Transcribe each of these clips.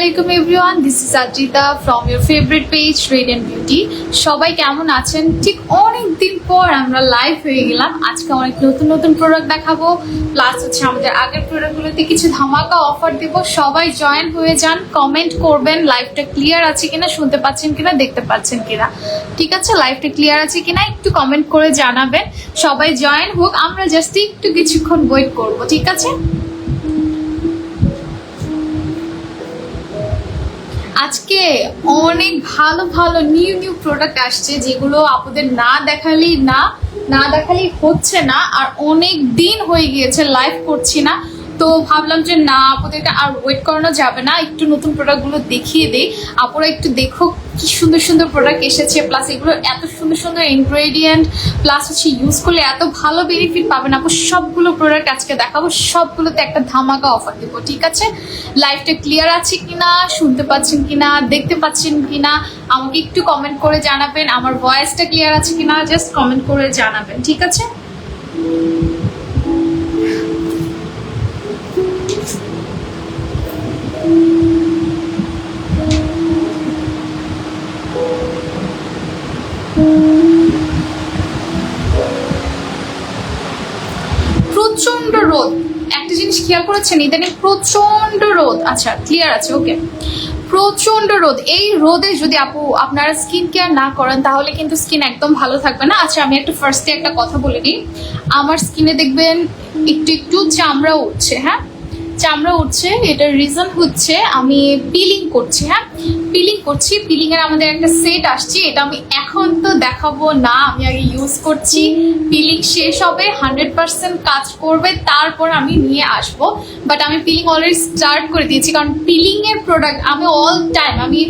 Assalamualaikum everyone, this is Ajita from your favorite page Radiant Beauty. সবাই কেমন আছেন? ঠিক অনেক দিন পর আমরা লাইভ হয়ে গেলাম। আজকে অনেক নতুন নতুন প্রোডাক্ট দেখাবো, প্লাস হচ্ছে আমাদের আগের প্রোডাক্টগুলোতে কিছু ধামাকা অফার দেব। সবাই জয়েন হয়ে যান, কমেন্ট করবেন লাইভটা ক্লিয়ার আছে কিনা, শুনতে পাচ্ছেন কিনা, দেখতে পাচ্ছেন কিনা। ঠিক আছে, লাইভটা ক্লিয়ার আছে কিনা একটু কমেন্ট করে জানাবেন। সবাই জয়েন হোক, আমরা জাস্ট একটু কিছুক্ষণ ওয়েট করব। ঠিক আছে, আজকে অনেক ভালো ভালো নিউ প্রোডাক্ট আসছে, যেগুলো আপনাদের না দেখালেই হচ্ছে না। আর অনেক দিন হয়ে গিয়েছে লাইভ করছি না, তো ভাবলাম যে না, আপনাদেরকে আর ওয়েট করানো যাবে না, একটু নতুন প্রোডাক্টগুলো দেখিয়ে দিই। আপনারা একটু দেখো কি সুন্দর সুন্দর প্রোডাক্ট এসেছে, প্লাস এগুলো এত সুন্দর সুন্দর ইনগ্রেডিয়েন্ট, প্লাস হচ্ছে ইউজ করলে এত ভালো বেনিফিট পাবেন। আপু সবগুলো প্রোডাক্ট আজকে দেখাবো, সবগুলোতে একটা ধামাকা অফার দেবো। ঠিক আছে, লাইভটা ক্লিয়ার আছে কিনা, শুনতে পাচ্ছেন কিনা, দেখতে পাচ্ছেন কিনা, আমাকে একটু কমেন্ট করে জানাবেন। আমার ভয়েসটা ক্লিয়ার আছে কিনা জাস্ট কমেন্ট করে জানাবেন। ঠিক আছে, প্রচন্ড রোদ। একটা জিনিস খেয়াল করেছেন, ইদানিং প্রচন্ড রোদ। আচ্ছা ক্লিয়ার আছে, ওকে। প্রচন্ড রোদ, এই রোদে যদি আপনারা স্কিন কেয়ার না করেন তাহলে কিন্তু স্কিন একদম ভালো থাকবে না। আচ্ছা আমি একটা ফার্স্টে একটা কথা বলে নিই, আমার স্কিনে দেখবেন একটু একটু চামড়া উঠছে। হ্যাঁ, চামড়া উঠছে, এটার রিজন হচ্ছে আমি পিলিং করছি। হ্যাঁ, পিলিং করছি। পিলিং এর আমাদের একটা সেট আসছে, এটা আমি এখন তো দেখাবো না, আমি আগে ইউজ করছি। পিলিং শেষ হবে, 100% কাজ করবে, তারপর আমি নিয়ে আসবো। বাট আমি পিলিং অলরেডি স্টার্ট করে দিয়েছি, কারণ পিলিং এর প্রোডাক্ট আমি অল টাইম, আমি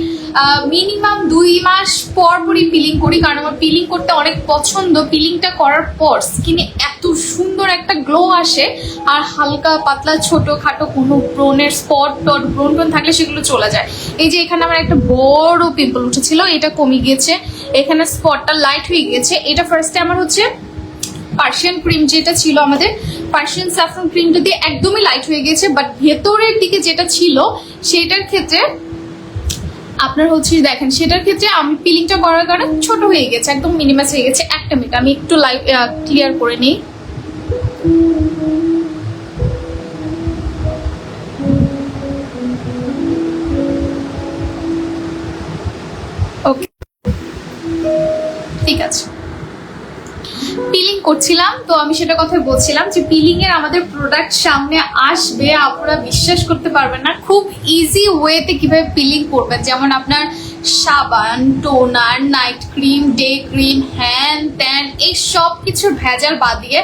মিনিমাম 2 মাস পরই পিলিং করি, কারণ আমার পিলিং করতে অনেক পছন্দ। পিলিংটা করার পর স্কিনে এত সুন্দর একটা গ্লো আসে, আর হালকা পাতলা ছোটখাটো কোনো ব্রনের স্পট ব্রন থাকলে সেগুলো চলে যায়। এই যে এখানে আমার একটা বড় পিম্পল উঠেছিল, এটা কমে গিয়েছে, এখানে স্পটটা লাইট হয়ে গিয়েছে। এটা ফার্স্টে আমার হচ্ছে পার্সিয়ান ক্রিম, যেটা ছিল আমাদের পার্সিয়ান স্যাফরন ক্রিমটা দিয়ে একদমই লাইট হয়ে গেছে, বাট ভেতরের দিকে যেটা ছিল সেটার ক্ষেত্রে আপনার হচ্ছে দেখেন, সেটার ক্ষেত্রে আমি পিলিংটা করার কারণে ছোট হয়ে গেছে, একদম মিনিমাইজ হয়ে গেছে। একটা মিনিট আমি একটু লাইভ ক্লিয়ার করে নিই। ওকে, ঠিক আছে। পিলিং করছিলাম, তো আমি সেটা কথা বলছিলাম যে পিলিং এর আমাদের প্রোডাক্ট সামনে আসবে, আপনারা বিশ্বাস করতে পারবেন না খুব ইজি ওয়েতে কিভাবে পিলিং করবেন। যেমন আপনার সাবান, toner, night cream, day cream, হ্যান ত্যান, এই সব কিছুর ভেজাল বাদ দিয়ে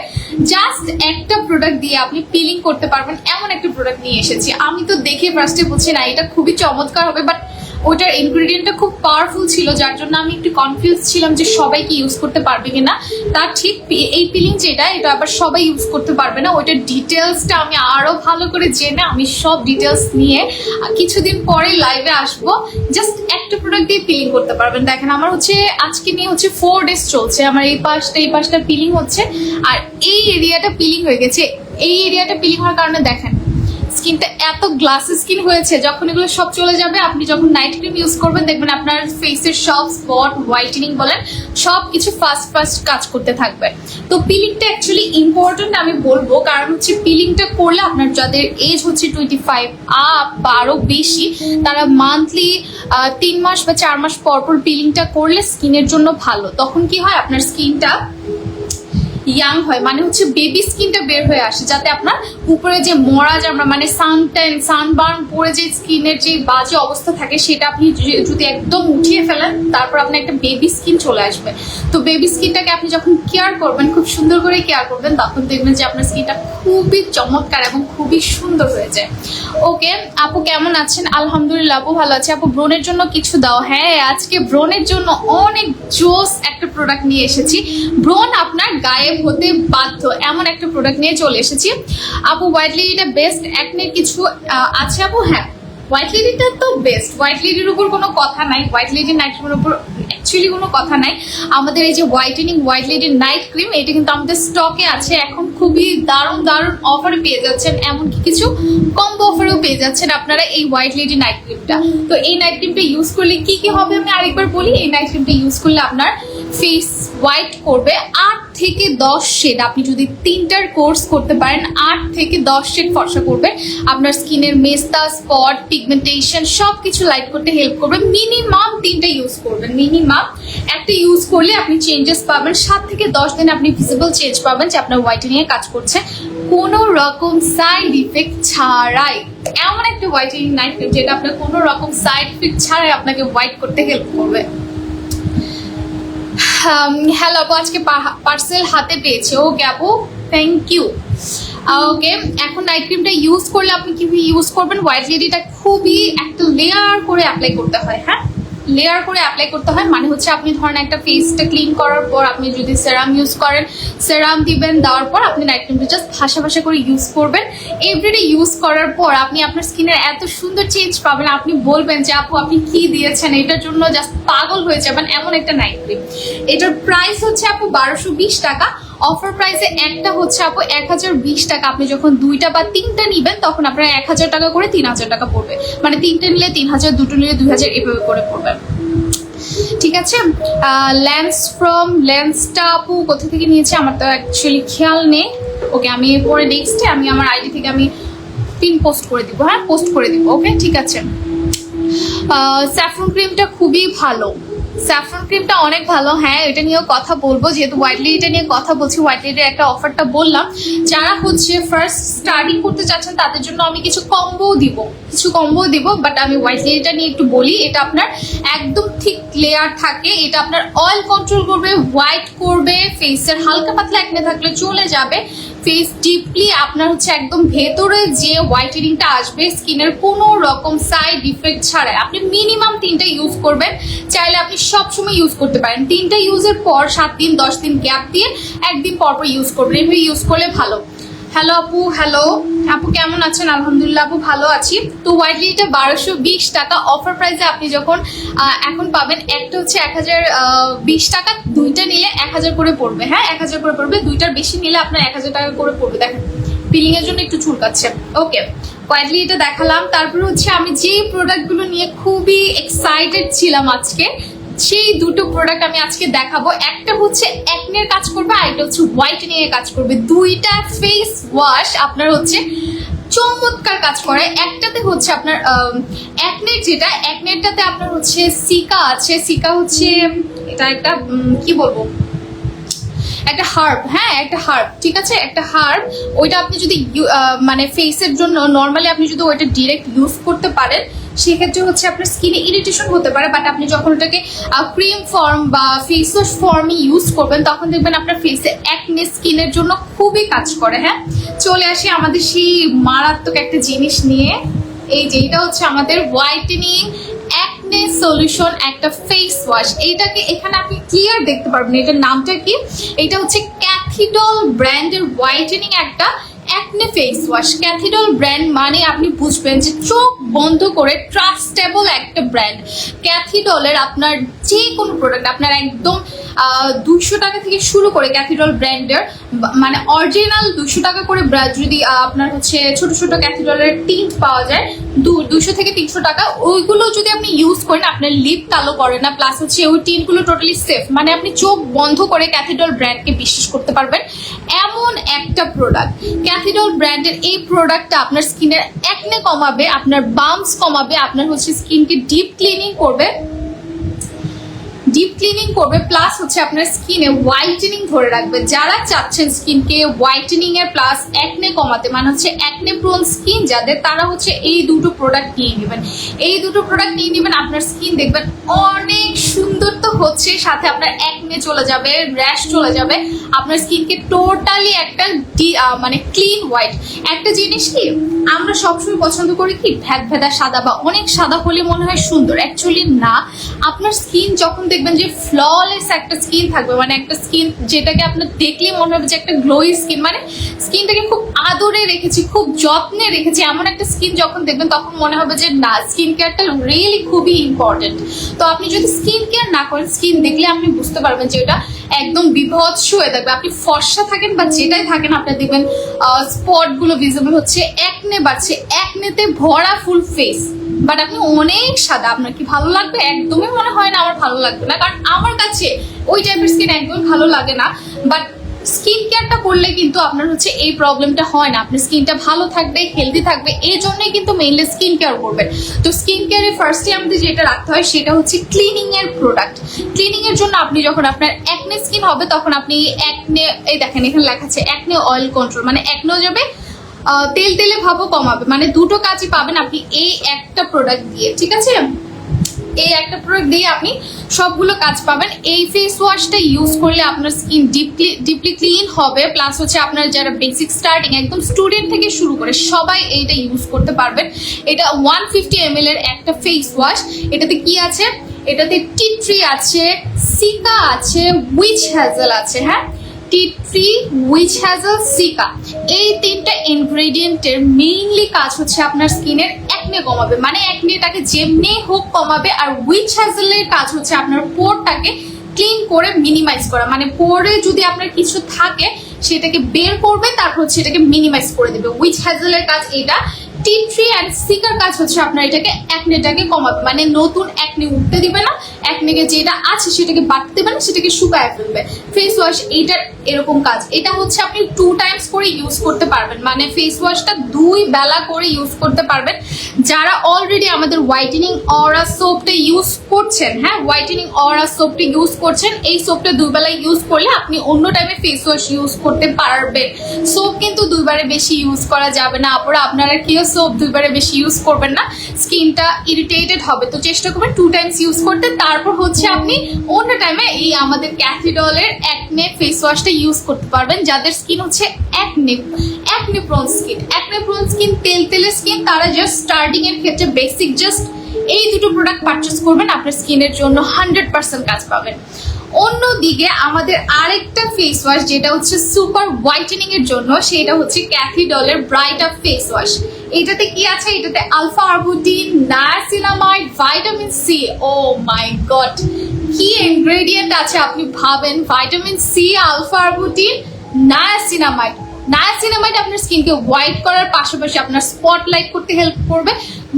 জাস্ট একটা প্রোডাক্ট দিয়ে আপনি পিলিং করতে পারবেন, এমন একটা প্রোডাক্ট নিয়ে এসেছি। আমি তো দেখে ফার্স্টে বলছি না এটা খুবই চমৎকার হবে, বাট ওইটার ইনগ্রিডিয়েন্টটা খুব পাওয়ারফুল ছিল, যার জন্য আমি একটু কনফিউজ ছিলাম যে সবাই কি ইউজ করতে পারবে কিনা। তার ঠিক এই পিলিং যেটা, এটা আবার সবাই ইউজ করতে পারবে না। ওইটার ডিটেলসটা আমি আরো ভালো করে জেনে আমি সব ডিটেলস নিয়ে কিছুদিন পরে লাইভে আসবো। জাস্ট একটা প্রোডাক্ট দিয়ে পিলিং করতে পারবেন। দেখেন আমার হচ্ছে আজকে নিয়ে হচ্ছে 4 ডেজ চলছে, আমার এই পাশটা পিলিং হচ্ছে, আর এই এরিয়াটা পিলিং হয়ে গেছে। এই এরিয়াটা পিলিং হওয়ার কারণে দেখেন স্কিনটা এত গ্লাসি স্কিন হয়েছে। যখন এগুলো সব চলে যাবে, আপনি যখন নাইট ক্রিম ইউজ করবেন দেখবেন আপনার ফেসের সব স্পট, হোয়াইটেনিং বলেন, সব কিছু ফাস্ট কাজ করতে থাকবে। তো পিলিংটা অ্যাকচুয়ালি ইম্পর্টেন্ট আমি বলবো, কারণ হচ্ছে পিলিংটা করলে আপনার যাদের এজ হচ্ছে 25 আপ বা আরো বেশি, তারা মান্থলি 3 মাস বা 4 মাস পর পিলিংটা করলে স্কিনের জন্য ভালো। তখন কি হয়, আপনার স্কিনটা ইয়াং হয়, মানে হচ্ছে বেবি স্কিনটা বের হয়ে আসে, যাতে আপনার উপরে যে মরা জামা, মানে সানবার্ন পরে যে স্কিনের যে বাজে অবস্থা থাকে, সেটা আপনি যদি একদম উঠিয়ে ফেলেন, তারপর আপনার একটা বেবি স্কিন চলে আসবে। তো বেবি স্কিনটাকে আপনি যখন কেয়ার করবেন, খুব সুন্দর করে কেয়ার করবেন, তখন দেখবেন যে আপনার স্কিনটা খুবই চমৎকার এবং খুবই সুন্দর হয়ে যায়। ওকে আপু কেমন আছেন? আলহামদুলিল্লাহ আপু ভালো আছে। আপু ব্রনের জন্য কিছু দাও। হ্যাঁ, আজকে ব্রনের জন্য অনেক জোস একটা প্রোডাক্ট নিয়ে এসেছি। ব্রন আপনার গায়েব হতে বাধ্য এমন একটা প্রোডাক্ট নিয়ে চলে এসেছি। আপু হোয়াইট লেডিটা বেস্ট একনের কিছু আছে? আপু হ্যাঁ, হোয়াইট লেডিটা তো বেস্ট, হোয়াইট লেডির উপর কোনো কথা নাই। হোয়াইট লেডির নাইট ক্রিমের উপর অ্যাকচুয়ালি কোনো কথা নাই। আমাদের এই যে whitening white lady night cream, এটা কিন্তু আমাদের স্টকে আছে এখন, খুবই দারুণ দারুণ অফারে পেয়ে যাচ্ছেন, এমনকি কিছু কম্বো অফারেও পেয়ে যাচ্ছেন আপনারা এই হোয়াইট লেডি নাইট ক্রিমটা। তো এই নাইট ক্রিমটা ইউজ করলে কি কি হবে আমি আরেকবার বলি। এই নাইট ক্রিমটা ইউজ করলে আপনার ফেস হোয়াইট করবে 8 থেকে 10 শেড। আপনি যদি 3টার কোর্স করতে পারেন 8 থেকে 10 শেড ফর্সা করবে। আপনার স্কিনের মেস্তা, স্পট, পিগমেন্টেশন সবকিছু লাইট করতে হেল্প করবে। মিনিমাম 3টা ইউজ করবেন, মিনিমাম একটা ইউজ করলে আপনি চেঞ্জেস পাবেন। 7 থেকে 10 দিন আপনি ভিজিবল চেঞ্জ পাবেন যে আপনার হোয়াইটেনিং এ কাজ করছে কোনো রকম সাইড ইফেক্ট ছাড়াই। এমন একটা হোয়াইটেনিং নাইট ক্রিম যেটা আপনার কোনো রকম সাইড ইফেক্ট ছাড়াই আপনাকে হোয়াইট করতে হেল্প করবে। হ্যালো আপু, আজকে পার্সেল হাতে পেয়েছে। ওকে আপু, থ্যাংক ইউ। ওকে, এখন নাইট ক্রিমটা ইউজ করলে আপনি কিভাবে ইউজ করবেন? হোয়াইট লেডিটা খুবই একটা লেয়ার করে অ্যাপ্লাই করতে হয়। হ্যাঁ, লেয়ার করে অ্যাপ্লাই করতে হয়, মানে হচ্ছে আপনি ধরেন একটা ফেসটা ক্লিন করার পর আপনি যদি সেরাম ইউজ করেন, সেরাম দিবেন, দেওয়ার পর আপনি নাইট ক্রিমটা জাস্ট ভাসা ভাসা করে ইউজ করবেন। এভরিডে ইউজ করার পর আপনি আপনার স্কিনের এত সুন্দর চেঞ্জ পাবেন, আপনি বলবেন যে আপু আপনি কি দিয়েছেন, এটার জন্য জাস্ট পাগল হয়ে যাবেন। এমন একটা নাইট ক্রিম। এটার প্রাইস হচ্ছে আপু 1220 টাকা। অফার প্রাইসে একটা হচ্ছে আপু 1020 টাকা। আপনি যখন 2টা বা 3টা নিবেন তখন আপনার 1000 টাকা করে 3000 টাকা পড়বে, মানে 3টা নিলে 3000, 2টো নিলে 2000, এভাবে করে পড়বে। ঠিক আছে। লেন্সটা আপু কোথা থেকে নিয়েছে আমার তো অ্যাকচুয়ালি খেয়াল নেই। ওকে, আমি পরে নেক্সটে আমি আমার আইডি থেকে আমি পিন পোস্ট করে দিব। হ্যাঁ, পোস্ট করে দিব। ওকে, ঠিক আছে। স্যাফরন ক্রিমটা খুবই ভালো, স্যাফরন ক্রিমটা অনেক ভালো। হ্যাঁ, এটা নিয়েও কথা বলবো, যেহেতু হোয়াইট লেডিটা নিয়ে কথা বলছি। হোয়াইট লেডির একটা অফারটা বললাম, যারা হচ্ছে ফার্স্ট স্টার্টিং করতে চাচ্ছেন তাদের জন্য আমি কিছু কম্বো দিব, বাট আমি হোয়াইট লেডিটা নিয়ে একটু বলি। এটা আপনার একদম থিক লেয়ার থাকে, এটা আপনার অয়েল কন্ট্রোল করবে, হোয়াইট করবে, ফেসের হালকা পাতলা একনে থাকলে চলে যাবে, ফেস ডিপলি আপনার হচ্ছে একদম ভেতরে যে হোয়াইটেনিংটা আসবে স্কিনের কোনো রকম সাইড ইফেক্ট ছাড়াই। আপনি মিনিমাম 3টা ইউজ করবেন, চাইলে আপনি সবসময় ইউজ করতে পারেন। 3টা ইউজের পর 7 দিন 10 দিন গ্যাপ দিয়ে একদিন পর ইউজ করবেন, এভাবে ইউজ করলে ভালো। হ্যালো আপু, হ্যালো আপু, কেমন আছেন? আলহামদুলিল্লাহ আপু, ভালো আছি। তো হোয়াইট লেডিটা 1220 টাকা অফার প্রাইসে আপনি যখন এখন পাবেন। একটা হচ্ছে 1020 টাকা, 2টা নিলে 1000 করে পড়বে। হ্যাঁ, 1000 করে পড়বে, 2টার বেশি নিলে আপনার 1000 টাকা করে পড়বে। দেখেন পিলিং এর জন্য একটু চুলকাচ্ছে। ওকে, হোয়াইট লেডিটা দেখালাম। তারপরে হচ্ছে আমি যে প্রোডাক্টগুলো নিয়ে খুবই এক্সাইটেড ছিলাম আজকে, সেই দুটো প্রোডাক্ট আমি আজকে দেখাবো। একটা হচ্ছে অ্যাকনের কাজ করবে, আর একটা হচ্ছে হোয়াইটেনিং এর কাজ করবে। 2টা ফেস ওয়াশ আপনার হচ্ছে চমৎকার কাজ করে। একটাতে হচ্ছে আপনার অ্যাকনের, যেটা অ্যাকনেরটাতে আপনার হচ্ছে সিকা আছে। সিকা হচ্ছে এটা একটা কি বলবো, একটা হার্ব। হ্যাঁ, একটা হার্ব, ঠিক আছে, একটা হার্ব। ওইটা আপনি যদি মানে ফেসের জন্য নর্মালি আপনি যদি ওইটা ডিরেক্ট ইউজ করতে পারেন, সেক্ষেত্রে হচ্ছে আপনার স্কিনে ইরিটেশন হতে পারে, বাট আপনি যখন ওটাকে ক্রিম ফর্ম বা ফেস ওয়াশ ফর্মে ইউজ করবেন তখন দেখবেন আপনার ফেসে অ্যাকনে স্কিনের জন্য খুবই কাজ করে। হ্যাঁ, চলে আসি আমাদের সেই মারাত্মক একটা জিনিস নিয়ে। এই যে এটা হচ্ছে আমাদের হোয়াইটেনিং অ্যাকনে সলিউশন, একটা ফেস ওয়াশ। এইটাকে এখানে আপনি ক্লিয়ার দেখতে পারবেন এটার নামটা কি। এটা হচ্ছে ক্যাথিডল ব্র্যান্ডের হোয়াইটেনিং একটা অ্যাকনে ফেস ওয়াশ। ক্যাথিডল ব্র্যান্ড মানে আপনি বুঝবেন যে চোখ বন্ধ করে ট্রাস্টেবল একটা ব্র্যান্ড। ক্যাথিডলের আপনার যে কোনো প্রোডাক্ট আপনার একদম 200 টাকা থেকে শুরু করে, ক্যাথিডল ব্র্যান্ডের মানে অরিজিনাল 200 টাকা করে যদি আপনার হচ্ছে ছোট ছোট ক্যাথিডলের টিন্ট পাওয়া যায় 200 থেকে 300 টাকা, ওইগুলো যদি আপনি ইউজ করেন আপনার লিপ কালো করে না, প্লাস হচ্ছে ওই টিন্টগুলো টোটালি সেফ। মানে আপনি চোখ বন্ধ করে ক্যাথিডল ব্র্যান্ডকে বিশ্বাস করতে পারবেন এমন একটা প্রোডাক্ট। ক্যাথিডল ব্র্যান্ডের এই প্রোডাক্টটা আপনার স্কিনের অ্যাকনে কমাবে, আপনার বাম্পস কমাবে, আপনার হচ্ছে স্কিনকে ডিপ ক্লিনিং করবে, প্লাস হচ্ছে আপনার স্কিনে হোয়াইটেনিং ধরে রাখবে। যারা চাচ্ছেন স্কিনকে হোয়াইটেনিং এর প্লাস অ্যাকনে কমাতে, মানে হচ্ছে অ্যাকনে প্রোন স্কিন যাদের, তারা হচ্ছে এই দুটো প্রোডাক্ট নিয়ে নেবেন। এই দুটো প্রোডাক্ট নিয়ে নেবেন, আপনার স্কিন দেখবেন অনেক সুন্দর তো হচ্ছে, সাথে আপনার অ্যাকনে চলে যাবে, র্যাশ চলে যাবে, আপনার স্কিনকে টোটালি একটা মানে ক্লিন হোয়াইট। একটা জিনিস কি আমরা সবসময় পছন্দ করি কি ভেদা সাদা বা অনেক সাদা হলে মনে হয় সুন্দর, অ্যাকচুয়ালি না। আপনার স্কিন যখন দেখবেন যে ফ্ললেস একটা স্কিন থাকবে, মানে একটা স্কিন যেটাকে আপনার দেখলেই মনে হবে যে একটা গ্লোই স্কিন, মানে স্কিনটাকে খুব আদরে রেখেছি, খুব যত্নে রেখেছি, এমন একটা স্কিন যখন দেখবেন তখন মনে হবে যে না, স্কিন কেয়ারটা রিয়েলি খুবই ইম্পর্টেন্ট। তো আপনি যদি স্কিন কেয়ার না করেন, স্কিন দেখলে আপনি বুঝতে পারবেন যে এটা একদম বিভৎস হয়ে থাকবে। আপনি ফর্সা থাকেন বা যেটাই থাকেন, আপনার দেখবেন স্পট গুলো ভিজিবল হচ্ছে, একনে বাড়ছে, একনেতে ভরা ফুল ফেস, বাট আপনি অনেক সাদা। আপনার কি ভালো লাগবে? একদমই মনে হয় না আমার ভালো লাগবে না, কারণ আমার কাছে ওই টাইপের স্কিন একদমই ভালো লাগে না। বাট স্কিন কেয়ারটা করলে কিন্তু আপনার হচ্ছে এই প্রবলেমটা হয় না, আপনার স্কিনটা ভালো থাকবে, হেলদি থাকবে, এই জন্যই কিন্তু মেইনলি স্কিন কেয়ার করবেন। তো স্কিন কেয়ারে ফার্স্টে আমাদের যেটা রাখতে হয় সেটা হচ্ছে ক্লিনিং এর প্রোডাক্ট। ক্লিনিং এর জন্য আপনি যখন আপনার একনে স্কিন হবে তখন আপনি একনে, এই দেখেন এখানে লেখা আছে একনে অয়েল কন্ট্রোল, মানে একনেও যাবে, তেল তেলে ভাবও কমাবে, মানে দুটো কাজই পাবেন আপনি এই একটা প্রোডাক্ট দিয়ে। ঠিক আছে, এই একটা প্রোডাক্ট দিয়ে আপনি সবগুলো কাজ পাবেন। এই ফেস ওয়াশটা ইউজ করলে আপনার স্কিন ডিপলি ক্লিন হবে, প্লাস হচ্ছে আপনার যারা বেসিক স্টার্টিং একদম স্টুডেন্ট থেকে শুরু করে সবাই এইটা ইউজ করতে পারবেন। এটা 150 ml এর একটা ফেস ওয়াশ। এটাতে কি আছে? এটাতে টি ট্রি আছে, সিকা আছে, উইচ হ্যাজেল আছে। হ্যাঁ, tea tree, which hazel, seeker, এই তিনটা ইনগ্রেডিয়েন্টের মেইনলি কাজ হচ্ছে আপনার স্কিনের একনে কমাবে, মানে একনেটাকে যেমনি হোক কমাবে। আর উইচ হ্যাজেলের কাজ হচ্ছে আপনার পোরটাকে ক্লিন করে মিনিমাইজ করা, মানে পোরে যদি আপনার কিছু থাকে সেটাকে বের করবে, তারপর হচ্ছে এটাকে মিনিমাইজ করে দেবে। উইচ হ্যাজেলের কাজ এটা। টি ট্রি অ্যান্ড সিকার কাজ হচ্ছে আপনার এটাকে একনেটাকে কমাবে, মানে নতুন একনে উঠতে দিবে না, একনেকে যেটা আছে সেটাকে বাড়তে দেবে না, সেটাকে শুকায় ফেলবে। ফেস ওয়াশ এইটার এরকম কাজ। এটা হচ্ছে আপনি 2 টাইমস করে ইউজ করতে পারবেন, মানে ফেস ওয়াশটা 2 বেলা করে ইউজ করতে পারবেন। যারা অলরেডি আমাদের হোয়াইটেনিং অরা সোপটা ইউজ করছেন, হ্যাঁ, হোয়াইটেনিং অরা সোপটা ইউজ করছেন, এই সোপটা 2 বেলা ইউজ করলে আপনি অন্য টাইমে ফেস ওয়াশ ইউজ করতে পারবেন। সোপ কিন্তু 2 বারে বেশি ইউজ করা যাবে না, আপনারা আপনারা কেউ সোপ 2 বারে বেশি ইউজ করবেন না, স্কিনটা ইরিটেটেড হবে। তো চেষ্টা করবেন 2 টাইমস ইউজ করতে। তারপর হচ্ছে আপনি অন্য টাইমে এই আমাদের ক্যাথিডলের একনে ফেস ওয়াশটা ইউজ করতে পারবেন। যাদের স্কিন হচ্ছে একনে প্রোন স্কিন, তেল তেলের স্কিন, তারা জাস্ট স্টার্টিং এর ক্ষেত্রে বেসিক জাস্ট এই দুটো প্রোডাক্ট পারচেস করবেন, আপনার স্কিনের জন্য 100% কাজ পাবেন। অন্যদিকে আমাদের আরেকটা ফেস ওয়াশ যেটা হচ্ছে সুপার হোয়াইটেনিং এর জন্য, সেটা হচ্ছে ক্যাথিডলের ব্রাইট আপ ফেস ওয়াশ। এটাতে কি আছে? এটাতে alpha arbutin, niacinamide, vitamin C. Oh my god, কি ইনগ্রেডিয়েন্ট আছে আপনি ভাবেন। Vitamin C, alpha arbutin, niacinamide. Niacinamide আপনার স্কিনকে হোয়াইট করার পাশাপাশি আপনার স্পটলাইট করতে হেল্প করবে,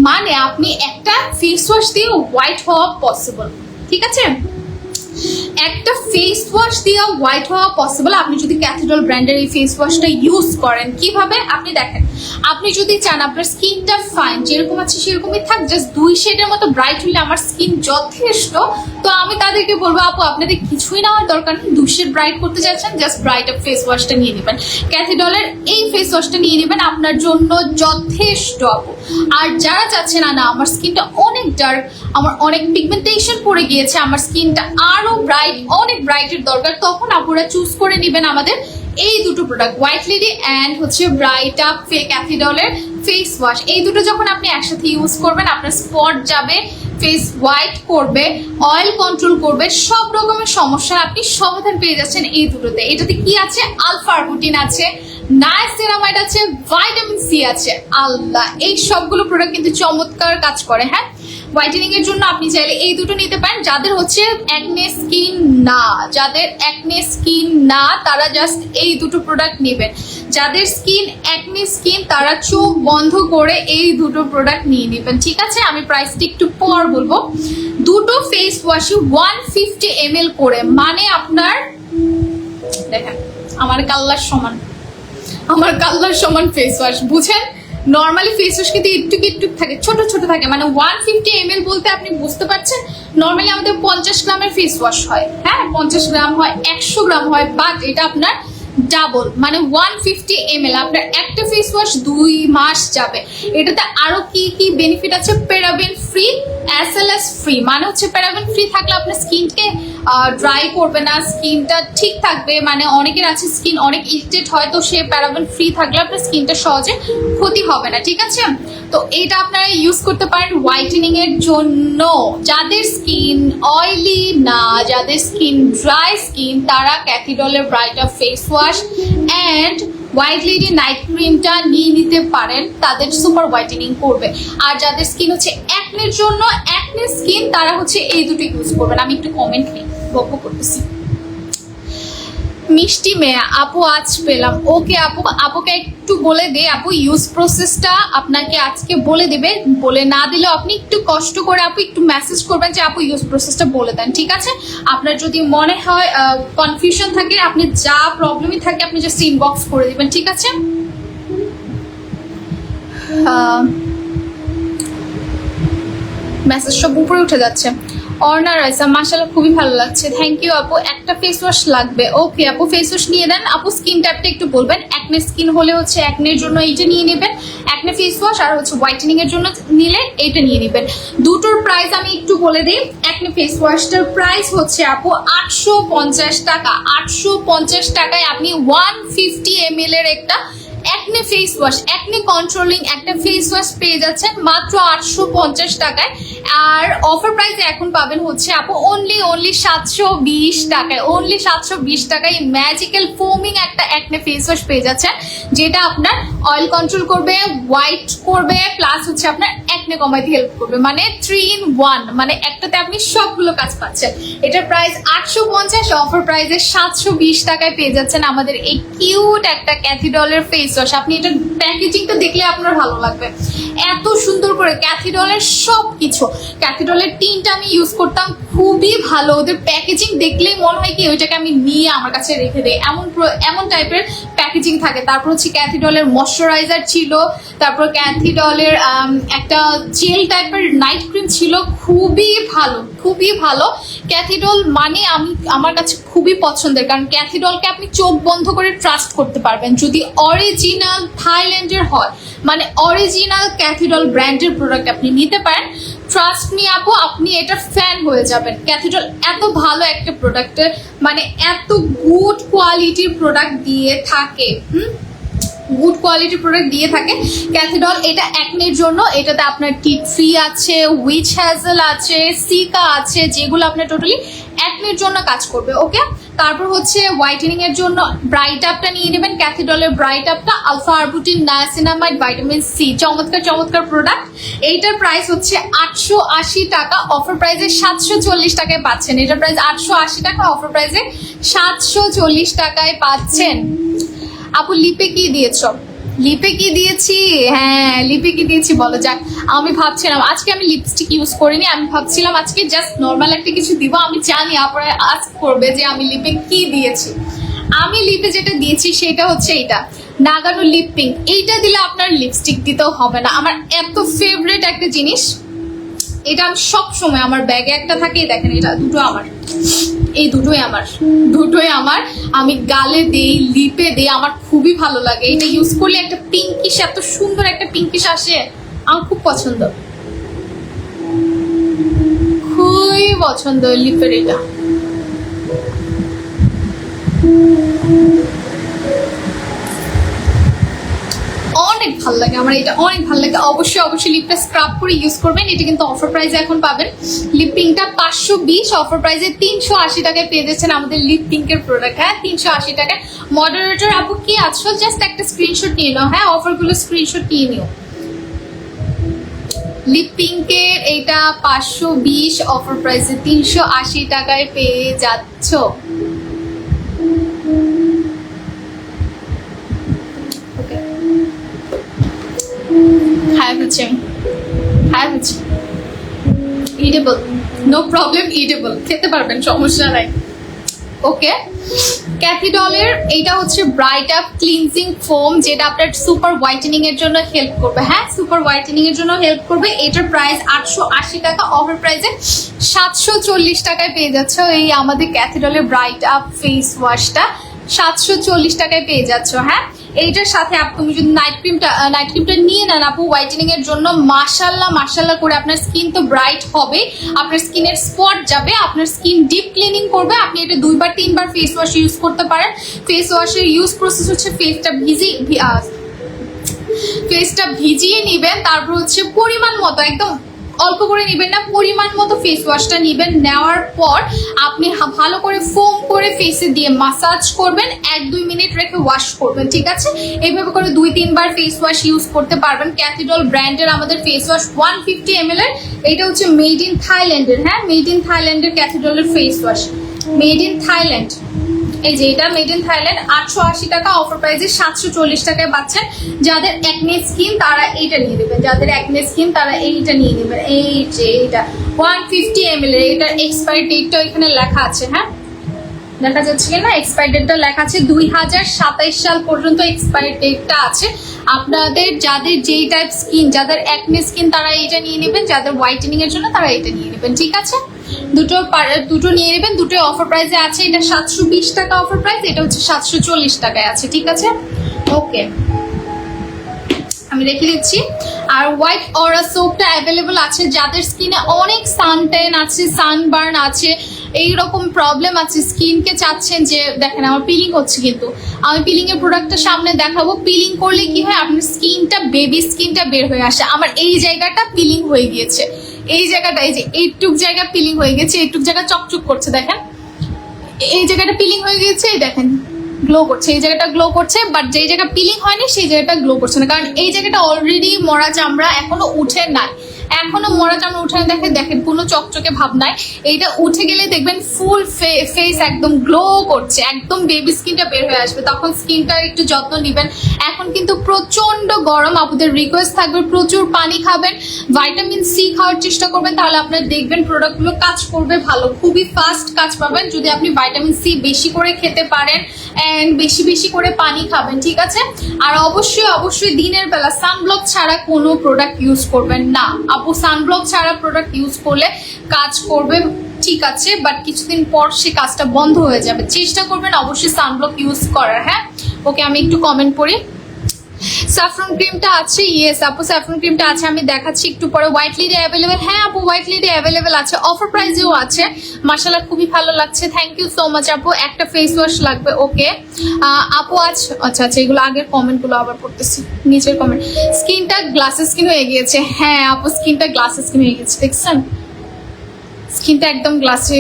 মানে আপনি একটা ফেস ওয়াশ দিয়ে হোয়াইট হওয়া পসিবল। ঠিক আছে, একটা ফেস ওয়াশ দিয়ে হোয়াইট হওয়া পসিবল আপনি যদি ক্যাথিডল ব্র্যান্ডের এই ফেস ওয়াশটা ইউজ করেন। কিভাবে? আপনি দেখেন, আপনি যদি চান আপনার স্কিনটা ফাইন যেরকম আছে সেরকমই থাক, জাস্ট 2 শেডের মতো ব্রাইট হলে আমার স্কিন যথেষ্ট, তো আমি তাদেরকে বলবো আপু আপনাদের কিছুই নেওয়ার দরকার নেই, 2 শেড ব্রাইট করতে চাচ্ছেন, জাস্ট ব্রাইট আপ ফেস ওয়াশটা নিয়ে নেবেন, ক্যাথিডলের এই ফেস ওয়াশটা নিয়ে নেবেন, আপনার জন্য যথেষ্ট আপু। আর যারা চাচ্ছেন না আমার স্কিনটা অনেক ডার্ক, আমার অনেক পিগমেন্টেশন পড়ে গিয়েছে, আমার স্কিনটা আরো ব্রাইট, অনেক ব্রাইটের দরকার, তখন আপুরা চুজ করে নেবেন আমাদের এই দুটো প্রোডাক্ট, হোয়াইট লেডি অ্যান্ড হচ্ছে ব্রাইট আপ ক্যাথিডলের ফেস ওয়াশ। এই দুটো যখন আপনি একসাথে ইউজ করবেন, আপনার স্পট যাবে, ফেস হোয়াইট করবে, অয়েল কন্ট্রোল করবে, সব রকমের সমস্যার আপনি সমাধান পেয়ে যাচ্ছেন এই দুটোতে। এটাতে কি আছে? আলফা আরবুটিন আছে, নায়াসিনামাইড আছে, ভাইটামিন সি আছে। আল্লাহ, এই সবগুলো প্রোডাক্ট কিন্তু চমৎকার কাজ করে। হ্যাঁ, হোয়াইটেনিং এর জন্য আপনি চাইলে এই দুটো নিতে পারেন। যাদের হচ্ছে একনে স্কিন না, যাদের একনে স্কিন না তারা জাস্ট এই দুটো প্রোডাক্ট নেবেন। যাদের স্কিন একনে স্কিন তারা চোখ বন্ধ করে এই দুটো প্রোডাক্ট নিয়ে নেবেন। ঠিক আছে, আমি প্রাইসটি একটু পর বলবো। দুটো ফেস ওয়াশে 150 ml করে, মানে আপনার দেখেন আমার কাল্লার সমান ফেস ওয়াশ, বুঝেন? নর্মালি ফেস ওয়াশ কিন্তু একটু থাকে, ছোট থাকে, মানে 150 ml বলতে আপনি বুঝতে পারছেন নর্মালি আমাদের 50 গ্রামের ফেস ওয়াশ হয়, হ্যাঁ 50 গ্রাম হয়, 100 গ্রাম হয়, বাট এটা আপনার ডাবল, মানে 150 ml, আপনার একটা ফেস ওয়াশ 2 মাস যাবে। এটাতে আরো কি বেনিফিট আছে? Paraben free as well as free, মানে হচ্ছে প্যারাবেন ফ্রি থাকলে আপনার স্কিনকে ড্রাই করবে না, স্কিনটা ঠিক থাকবে। মানে অনেকের আছে স্কিন অনেক ইরিটেট হয়, তো সে প্যারাবেন ফ্রি থাকলে আপনার স্কিনটা সহজে ক্ষতি হবে না, ঠিক আছে। তো এটা আপনারা ইউজ করতে পারেন হোয়াইটেনিং এর জন্য। যাদের স্কিন অয়েলি না, যাদের স্কিন ড্রাই স্কিন, তারা ক্যাথিডলের bright up face wash and white lady night ক্রিমটা নিয়ে নিতে পারেন, তাদের সুপার হোয়াইটেনিং করবে। আর যাদের স্কিন হচ্ছে অ্যাকনের জন্য, অ্যাকনে স্কিন, তারা হচ্ছে এই দুটো ইউজ করবেন। আমি একটু কমেন্ট নিই, লক্ষ্য করতেছি। মিষ্টি মেয়ে আপু আজ পেলাম, ওকে আপু, আপুকে একটু বলে দে আপু, ইউজ প্রসেসটা আপনাকে আজকে বলে দেবে। বলে না দিলেও আপনি একটু কষ্ট করে আপু একটু মেসেজ করবেন যে আপু ইউজ প্রসেসটা বলে দেন, ঠিক আছে। আপনার যদি মনে হয় কনফিউশন থাকে, আপনি যা প্রবলেমই থাকে আপনি জাস্ট ইনবক্স করে দিবেন, ঠিক আছে। মেসেজ সব উপরে উঠে যাচ্ছে। অর্ণা রাইসা মাশাআল্লাহ খুবই ভালো লাগছে, থ্যাংক ইউ আপু। একটা ফেস ওয়াশ লাগবে, ওকে আপু ফেস ওয়াশ নিয়ে দেন। আপু স্কিন টাইপটা একটু বলবেন, অ্যাকনে স্কিন হলে হচ্ছে অ্যাকনের জন্য এইটা নিয়ে নেবেন, অ্যাকনে ফেস ওয়াশ, আর হচ্ছে হোয়াইটেনিং এর জন্য নিলে এইটা নিয়ে নেবেন। দুটোর প্রাইস আমি একটু বলে দিই। অ্যাকনে ফেস ওয়াশটার প্রাইস হচ্ছে আপু 850 টাকা। 850 টাকায় আপনি 150 ml এর একটা acne face wash, acne controlling একটা ফেস ওয়াশ পেয়ে যাচ্ছেন মাত্র 850 টাকায়। আর অফার প্রাইসে এখন পাবেন হচ্ছে আপু অনলি 720 টাকায়। অনলি 720 টাকায় ম্যাজিক্যাল ফোমিং একটা অ্যাকনে ফেস ওয়াশ পেয়ে যাচ্ছেন, যেটা আপনার অয়েল কন্ট্রোল করবে, হোয়াইট করবে, প্লাস হচ্ছে আপনার অ্যাকনে কমাইতে হেল্প করবে। মানে 3 in 1, মানে একটাতে আপনি সবগুলো কাজ পাচ্ছেন। এটার প্রাইস 850, অফার প্রাইসে 720 টাকায় পেয়ে যাচ্ছেন আমাদের এই কিউট একটা ক্যাথিডলের ফেস ওয়াশ। আপনি এটার প্যাকেজিংটা দেখলে আপনার ভালো লাগবে, এত সুন্দর করে ক্যাথিডলের সবকিছু। ক্যাথিডলের টিনটা আমি ইউজ করতাম, খুবই ভালো। ওদের প্যাকেজিং দেখলেই মনে হয় কি ওইটাকে আমি নিয়ে আমার কাছে রেখে দেই, এমন টাইপের প্যাকেজিং থাকে। তারপর হচ্ছে ক্যাথিডলের ময়শ্চারাইজার ছিল, তারপর ক্যাথিডলের একটা জেল টাইপের নাইট ক্রিম ছিল, খুবই ভালো, খুবই ভালো। ক্যাথিডল মানে আমার কাছে খুবই পছন্দের, কারণ ক্যাথিডলকে আপনি চোখ বন্ধ করে ট্রাস্ট করতে পারবেন যদি অরিজিনাল থাইল্যান্ডের হয়। মানে অরিজিনাল ক্যাথিডল ব্র্যান্ডের প্রোডাক্ট আপনি নিতে পারেন, ট্রাস্ট মি আপু, আপনি এটার ফ্যান হয়ে যাবেন। ক্যাথিডল এত ভালো একটা প্রোডাক্টের, মানে এত গুড কোয়ালিটির প্রোডাক্ট দিয়ে থাকে, গুড কোয়ালিটির প্রোডাক্ট দিয়ে থাকে ক্যাথিডল। এটা অ্যাকনের জন্য, এটাতে আপনার টি ট্রি আছে, উইচ হ্যাজেল আছে, সিকা আছে, যেগুলো আপনার টোটালি অ্যাকনের জন্য কাজ করবে, ওকে। তারপর হচ্ছে হোয়াইটেনিং এর জন্য ব্রাইট আপটা নিয়ে নেবেন, ক্যাথিডলের ব্রাইট আপটা, alpha arbutin, niacinamide, vitamin C, চমৎকার চমৎকার প্রোডাক্ট। এইটার প্রাইস হচ্ছে 880 টাকা, অফার প্রাইসে 740 টাকায় পাচ্ছেন। এটার প্রাইস 880 টাকা, অফার প্রাইসে 740 টাকায় পাচ্ছেন। আপু লিপে কি দিয়েছ? লিপে কি দিয়েছি? হ্যাঁ লিপে কি দিয়েছি বলো যাক। আমি ভাবছিলাম আজকে আমি লিপস্টিক ইউজ করিনি, আমি ভাবছিলাম আজকে জাস্ট নর্মাল একটা কিছু দিব। আমি জানি আপনারা আজ করবে যে আমি লিপে কি দিয়েছি। আমি লিপে যেটা দিয়েছি সেটা হচ্ছে এটা নাগানো লিপ পিঙ্ক। এইটা দিলে আপনার লিপস্টিক দিতেও হবে না। আমার এত ফেভারিট একটা জিনিস এটা, আমি সব সময় আমার ব্যাগে একটা থাকে, দেখেন এটা দুটো আমার, এই দুটোই আমার, আমি গালে দেই, লিপে দেই, আমার খুবই ভালো লাগে। এটা ইউজ করলে একটা পিঙ্কিশ, এত সুন্দর একটা পিঙ্কিশ আসে, আমার খুব পছন্দ, খুবই পছন্দ লিপের এটা। অনেক ভালো লাগে আমার, এটা অনেক ভালো লাগে। অবশ্যই লিপটা স্ক্রাব করে ইউজ করবেন। এটা কিন্তু অফার প্রাইসে এখন পাবেন। লিপ পিঙ্কটা 520, অফার প্রাইসে 380 টাকায় পেয়ে যাচ্ছেন আমাদের লিপ পিঙ্কের প্রোডাক্ট। হ্যাঁ 380 টাকায়। মডারেটর আপু কি আছো? জাস্ট একটা স্ক্রিনশট নিয়ে নাও, হ্যাঁ অফারগুলো স্ক্রিনশট নিয়ে নিও। লিপ পিঙ্কের এটা 520, অফার প্রাইসে 380 টাকায় পেয়ে যাচ্ছ। ইডেবল, নো প্রবলেম, ইডেবল, খেতে পারবেন, সমস্যা নাই, ওকে। ক্যাথিডলের এইটা হচ্ছে ব্রাইট আপ ক্লিনজিং ফোম, যেটা আপনার সুপার হোয়াইটেনিং এর জন্য হেল্প করবে। হ্যাঁ সুপার হোয়াইটেনিং এর জন্য হেল্প করবে। এটার প্রাইস 880 টাকা, অফার প্রাইসে 740 টাকায় পেয়ে যাচ্ছে এই আমাদের ক্যাথিডলের ব্রাইট আপ ফেস ওয়াশটা। 740 টাকায় পেয়ে যাচ্ছ। হ্যাঁ, এইটার সাথে তুমি যদি নাইট ক্রিমটা নিয়ে নেন আপু হোয়াইটেনিং এর জন্য, মাশাল্লাহ করে আপনার স্কিন তো ব্রাইট হবে, আপনার স্কিনের স্পট যাবে, আপনার স্কিন ডিপ ক্লিনিং করবে। আপনি এটা 2 বার 3 বার ফেস ওয়াশ ইউজ করতে পারেন। ফেস ওয়াশের ইউজ প্রসেস হচ্ছে ফেসটা ভিজিয়ে নিবেন, তারপর হচ্ছে পরিমাণ মতো, একদম অল্প করে নিবেন না, পরিমাণ মতো ফেস ওয়াশটা নিবেন। নেওয়ার পর আপনি ভালো করে ফোম করে ফেসে দিয়ে মাসাজ করবেন, 1-2 মিনিট রেখে ওয়াশ করবেন, ঠিক আছে? এইভাবে করে 2-3 বার ফেস ওয়াশ ইউজ করতে পারবেন। ক্যাথিডল ব্র্যান্ডের আমাদের ফেস ওয়াশ 150 ml এর, এটা হচ্ছে মেড ইন থাইল্যান্ডের। হ্যাঁ, মেড ইন থাইল্যান্ডের ক্যাথিডলের face wash, made in Thailand. এই যে এটা মেড ইন থাইল্যান্ড, 880 টাকা, অফার প্রাইসে 740 টাকায় পাচ্ছেন। যাদের অ্যাকনে স্কিন তারা এইটা নিয়ে নেবেন, যাদের অ্যাকনে স্কিন তারা এইটা নিয়ে নেবেন। এই যে এটা 150 ml এর, এটার এক্সপায়ারি ডেটটা এখানে লেখা আছে। হ্যাঁ, দেখা যাচ্ছে কিনা, এক্সপায়ারি ডেটটা লেখা আছে 2027 সাল পর্যন্ত এক্সপায়ারি ডেটটা আছে। আপনাদের যাদের যেই টাইপ স্কিন, যাদের অ্যাকনে স্কিন তারা এইটা নিয়ে নেবেন, যাদের হোয়াইটেনিং এর জন্য তারা এইটা নিয়ে নেবেন, ঠিক আছে? দুটো নিয়ে নেবেন, দুটো অফার প্রাইসে আছে। এটা 720 টাকা অফার প্রাইস, এটা হচ্ছে 740 টাকায় আছে, ঠিক আছে? ওকে, আমি রেখে দিচ্ছি। আর হোয়াইট অরা সোপটা অ্যাভেলেবল আছে যাদের স্কিনে অনেক সানট্যান আছে, সানবার্ন আছে, এইরকম প্রবলেম আছে, স্কিনকে চাচ্ছেন যে দেখেন আমার পিলিং হচ্ছে, কিন্তু আমি পিলিং এর প্রোডাক্টটা সামনে দেখাবো। পিলিং করলে কি হয়, আপনার স্কিনটা বেবি স্কিনটা বের হয়ে আসে। আমার এই জায়গাটা পিলিং হয়ে গিয়েছে, এই জায়গাটা, এই যে এইটুক জায়গা পিলিং হয়ে গেছে, এইটুক জায়গা চকচক করছে, দেখেন এই জায়গাটা পিলিং হয়ে গেছে, এই দেখেন গ্লো করছে, এই জায়গাটা গ্লো করছে। বাট যেই জায়গা পিলিং হয়নি সেই জায়গাটা গ্লো করছে না, কারণ এই জায়গাটা অলরেডি মরা চামড়া এখনো উঠে নাই, এখনো মরা চামড়া উঠে দেখেন কোনো চকচকে ভাব নাই। এইটা উঠে গেলে দেখবেন ফুল ফেস একদম গ্লো করছে, একদম বেবি স্কিনটা বের হয়ে আসবে, তখন স্কিনটা একটু যত্ন নিবেন। এখন কিন্তু প্রচন্ড গরম, আপনাদের রিকোয়েস্ট থাকবে প্রচুর পানি খাবেন, ভিটামিন সি খাওয়ার চেষ্টা করবেন, তাহলে আপনার দেখবেন প্রোডাক্টগুলো কাজ করবে ভালো, খুবই ফাস্ট কাজ পাবেন যদি আপনি ভিটামিন সি বেশি করে খেতে পারেন এন্ড বেশি করে পানি খাবেন, ঠিক আছে? আর অবশ্যই দিনের বেলা সানব্লক ছাড়া কোনো প্রোডাক্ট ইউজ করবেন না আপু। সানব্লক ছাড়া প্রোডাক্ট ইউজ করলে কাজ করবে ঠিক আছে, বাট কিছুদিন পর সে কাজটা বন্ধ হয়ে যাবে। চেষ্টা করবেন অবশ্যই সানব্লক ইউজ করার। হ্যাঁ, ওকে, আমি একটু কমেন্ট পড়ি। স্যাফরন ক্রিমটা আছে, ইয়েস আপু স্যাফরন ক্রিমটা আছে, আমি দেখাচ্ছি একটু পরে। হোয়াইট লিডে অ্যাভেলেবেল, হ্যাঁ আপু হোয়াইট লিডে অ্যাভেলেবেল আছে, অফার প্রাইসেও আছে। মাশাআল্লাহ খুবই ভালো লাগছে, থ্যাংক ইউ সো মাচ আপু। একটা ফেস ওয়াশ লাগবে, ওকে আপু। আচ্ছা এগুলো আগের কমেন্টগুলো আবার পড়তেছি, নিচের কমেন্ট। স্কিনটা গ্লাসেস স্কিন হয়ে গিয়েছে, হ্যাঁ আপু স্কিনটা গ্লাসেস স্কিন হয়ে গেছে, দেখছেন স্কিনটা একদম গ্লাসে।